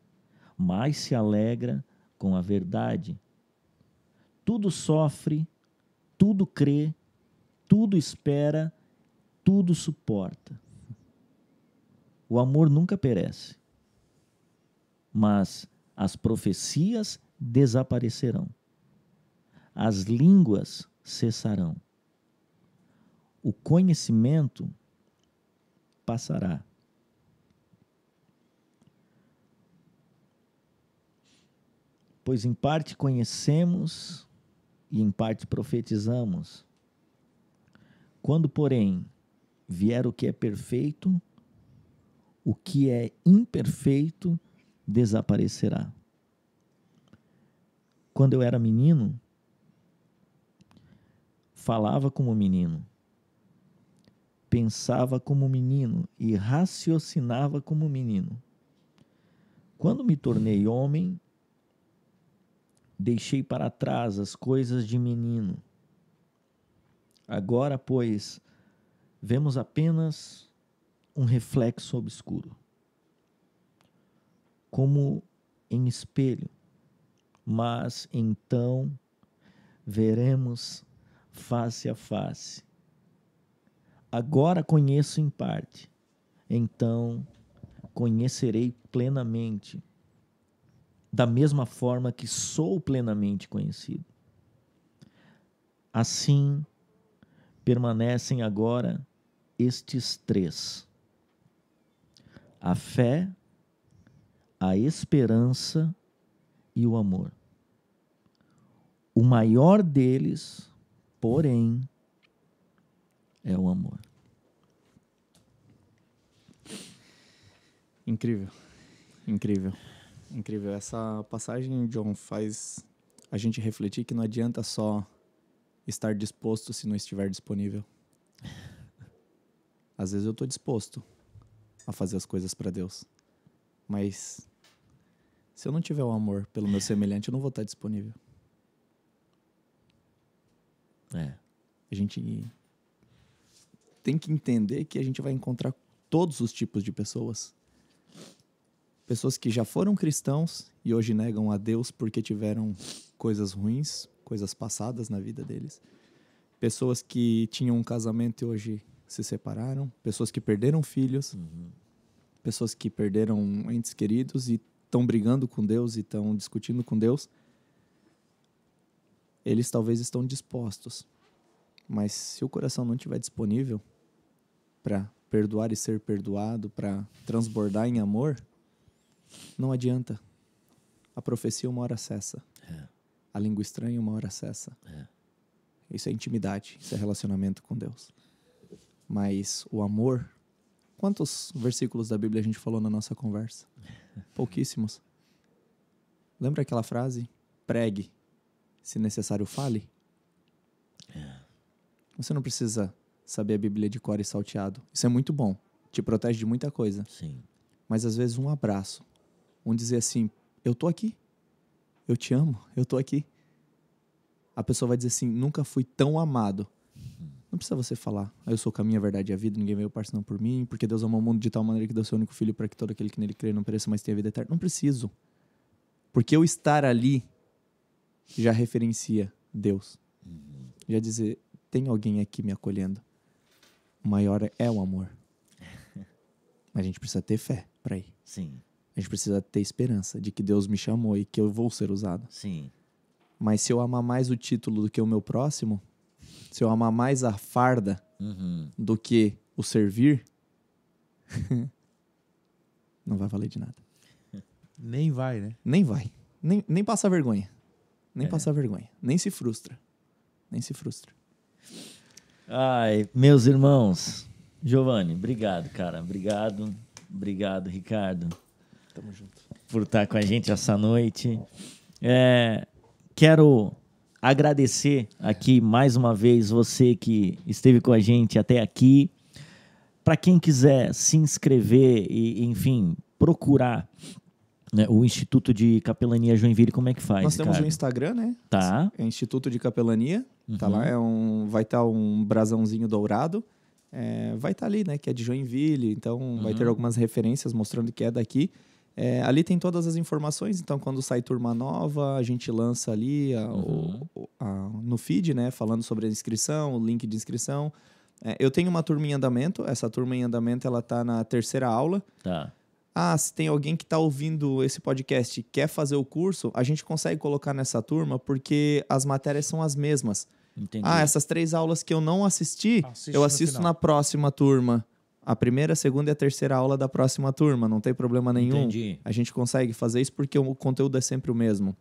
[SPEAKER 1] mas se alegra com a verdade. Tudo sofre, tudo crê, tudo espera, tudo suporta. O amor nunca perece, mas as profecias desaparecerão. As línguas cessarão. O conhecimento passará. Pois em parte conhecemos e em parte profetizamos. Quando, porém, vier o que é perfeito, o que é imperfeito desaparecerá. Quando eu era menino, falava como menino, pensava como menino e raciocinava como menino. Quando me tornei homem, deixei para trás as coisas de menino. Agora, pois, vemos apenas um reflexo obscuro, como em espelho, mas então veremos face a face. Agora conheço em parte, então conhecerei plenamente, da mesma forma que sou plenamente conhecido. Assim, permanecem agora estes três: a fé, a esperança e o amor. O maior deles, porém, é o amor.
[SPEAKER 3] Incrível, incrível, incrível. Essa passagem, John, faz a gente refletir que não adianta só estar disposto se não estiver disponível. Às vezes eu estou disposto a fazer as coisas para Deus, mas se eu não tiver o amor pelo meu semelhante, eu não vou estar disponível. A gente tem que entender que a gente vai encontrar todos os tipos de pessoas. Pessoas que já foram cristãos e hoje negam a Deus porque tiveram coisas ruins, coisas passadas na vida deles. Pessoas que tinham um casamento e hoje se separaram. Pessoas que perderam filhos. Pessoas que perderam entes queridos e estão brigando com Deus e estão discutindo com Deus. Eles talvez estão dispostos Mas se o coração não estiver disponível para perdoar e ser perdoado, para transbordar em amor, não adianta. A profecia uma hora cessa. A língua estranha uma hora cessa. Isso é intimidade, isso é relacionamento com Deus. Mas o amor... Quantos versículos da Bíblia a gente falou na nossa conversa? Pouquíssimos. Lembra aquela frase? Pregue, se necessário fale. Você não precisa saber a Bíblia de cor e salteado. Isso é muito bom. Te protege de muita coisa.
[SPEAKER 1] Sim.
[SPEAKER 3] Mas às vezes um abraço. Um dizer assim, eu tô aqui. Eu te amo, eu tô aqui. A pessoa vai dizer assim, nunca fui tão amado. Não precisa você falar, eu sou o caminho, a verdade e a vida, ninguém veio par senão por mim, porque Deus amou o mundo de tal maneira que deu seu único filho para que todo aquele que nele crê não pereça, mas tenha vida eterna. Não preciso. Porque eu estar ali já referencia Deus. Já dizer, tem alguém aqui me acolhendo. O maior é o amor. Mas a gente precisa ter fé para ir.
[SPEAKER 1] Sim.
[SPEAKER 3] A gente precisa ter esperança de que Deus me chamou e que eu vou ser usado.
[SPEAKER 1] Sim.
[SPEAKER 3] Mas se eu amar mais o título do que o meu próximo, se eu amar mais a farda do que o servir, não vai valer de nada.
[SPEAKER 2] Nem vai, né?
[SPEAKER 3] Nem vai. Nem passa vergonha. Nem passa vergonha. Nem se frustra. Nem se frustra.
[SPEAKER 1] Ai, meus irmãos. Giovanni, obrigado, cara. Obrigado. Obrigado, Ricardo.
[SPEAKER 3] Tamo junto.
[SPEAKER 1] Por estar com a gente essa noite. Quero agradecer aqui mais uma vez você que esteve com a gente até aqui. Para quem quiser se inscrever e, enfim, procurar, né, o Instituto de Capelania Joinville, como é que faz,
[SPEAKER 3] Nós temos
[SPEAKER 1] Ricardo?
[SPEAKER 3] um Instagram, né?
[SPEAKER 1] Tá.
[SPEAKER 3] É Instituto de Capelania. Tá lá, vai estar um brasãozinho dourado. Vai estar ali, né? Que é de Joinville. Então, vai ter algumas referências mostrando que é daqui. Ali tem todas as informações, então quando sai turma nova, a gente lança ali no feed, né, falando sobre a inscrição, o link de inscrição. Eu tenho uma turma em andamento, essa turma em andamento ela tá na 3ª aula.
[SPEAKER 1] Tá.
[SPEAKER 3] Se tem alguém que está ouvindo esse podcast e quer fazer o curso, a gente consegue colocar nessa turma porque as matérias são as mesmas.
[SPEAKER 1] Entendi.
[SPEAKER 3] Essas 3 aulas que eu não assisti, eu assisto na próxima turma. A 1ª, a 2ª e a 3ª aula da próxima turma, não tem problema nenhum.
[SPEAKER 1] Entendi.
[SPEAKER 3] A gente consegue fazer isso porque o conteúdo é sempre o mesmo.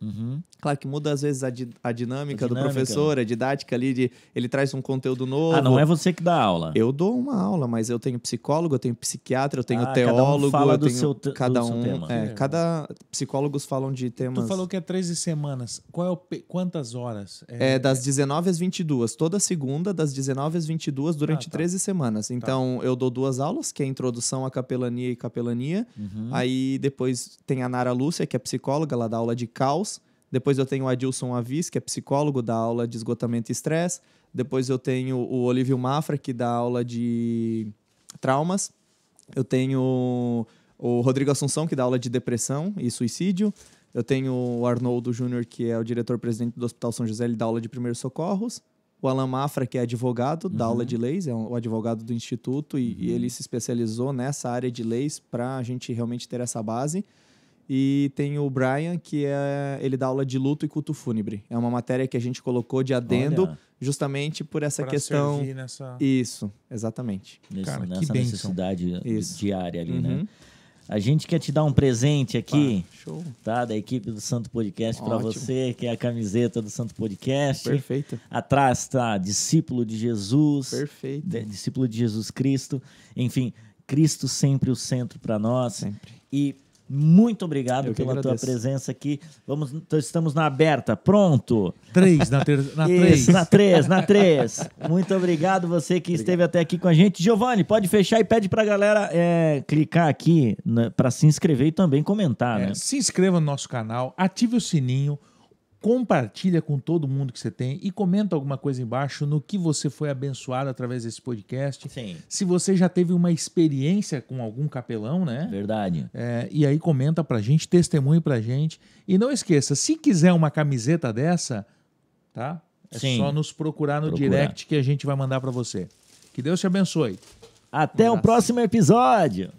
[SPEAKER 3] Claro que muda às vezes a dinâmica do professor, a didática ali, ele traz um conteúdo novo.
[SPEAKER 1] Não é você que dá aula?
[SPEAKER 3] Eu dou uma aula, mas eu tenho psicólogo, eu tenho psiquiatra, eu tenho teólogo.
[SPEAKER 1] Cada um fala do seu
[SPEAKER 3] cada
[SPEAKER 1] tema.
[SPEAKER 3] Cada psicólogos falam de temas...
[SPEAKER 2] Tu falou que é 13 semanas. Quantas horas?
[SPEAKER 3] Das 19 às 22. Toda segunda, das 19 às 22, durante 13 semanas. Então, eu dou 2 aulas, que é a introdução à capelania e capelania. Aí depois tem a Nara Lúcia, que é psicóloga, ela dá aula de caos. Depois eu tenho o Adilson Avis, que é psicólogo, dá aula de esgotamento e estresse. Depois eu tenho o Olívio Mafra, que dá aula de traumas. Eu tenho o Rodrigo Assunção, que dá aula de depressão e suicídio. Eu tenho o Arnoldo Júnior, que é o diretor-presidente do Hospital São José, ele dá aula de primeiros socorros. O Alan Mafra, que é advogado, dá aula de leis, é o advogado do Instituto, e ele se especializou nessa área de leis para a gente realmente ter essa base. E tem o Brian, que ele dá aula de luto e culto fúnebre. É uma matéria que a gente colocou de adendo, justamente por essa questão...
[SPEAKER 2] servir nessa...
[SPEAKER 3] Isso, exatamente.
[SPEAKER 2] Cara,
[SPEAKER 1] nessa
[SPEAKER 2] que
[SPEAKER 1] necessidade diária ali, né?
[SPEAKER 3] Uhum.
[SPEAKER 1] A gente quer te dar um presente aqui,
[SPEAKER 3] Show.
[SPEAKER 1] tá? Da equipe do Santo Podcast para
[SPEAKER 3] Ótimo.
[SPEAKER 1] você, que é a camiseta do Santo Podcast.
[SPEAKER 3] Perfeito.
[SPEAKER 1] Atrás tá discípulo de Jesus.
[SPEAKER 3] Perfeito.
[SPEAKER 1] Discípulo de Jesus Cristo. Enfim, Cristo sempre o centro para nós.
[SPEAKER 3] Sempre.
[SPEAKER 1] E muito obrigado
[SPEAKER 3] Eu que
[SPEAKER 1] pela tua
[SPEAKER 3] agradeço.
[SPEAKER 1] presença aqui. Estamos na aberta. Pronto.
[SPEAKER 2] 3, na 3.
[SPEAKER 1] Isso, na 3. Muito obrigado você que esteve até aqui com a gente. Giovanni, pode fechar e pede pra galera clicar aqui para se inscrever e também comentar, né?
[SPEAKER 2] Se inscreva no nosso canal, ative o sininho, compartilha com todo mundo que você tem e comenta alguma coisa embaixo no que você foi abençoado através desse podcast.
[SPEAKER 1] Sim.
[SPEAKER 2] Se você já teve uma experiência com algum capelão, né?
[SPEAKER 1] Verdade.
[SPEAKER 2] E aí comenta pra gente, testemunhe pra gente. E não esqueça, se quiser uma camiseta dessa, tá?
[SPEAKER 1] Sim.
[SPEAKER 2] Só nos procurar no direct que a gente vai mandar pra você. Que Deus te abençoe.
[SPEAKER 1] Até o próximo episódio.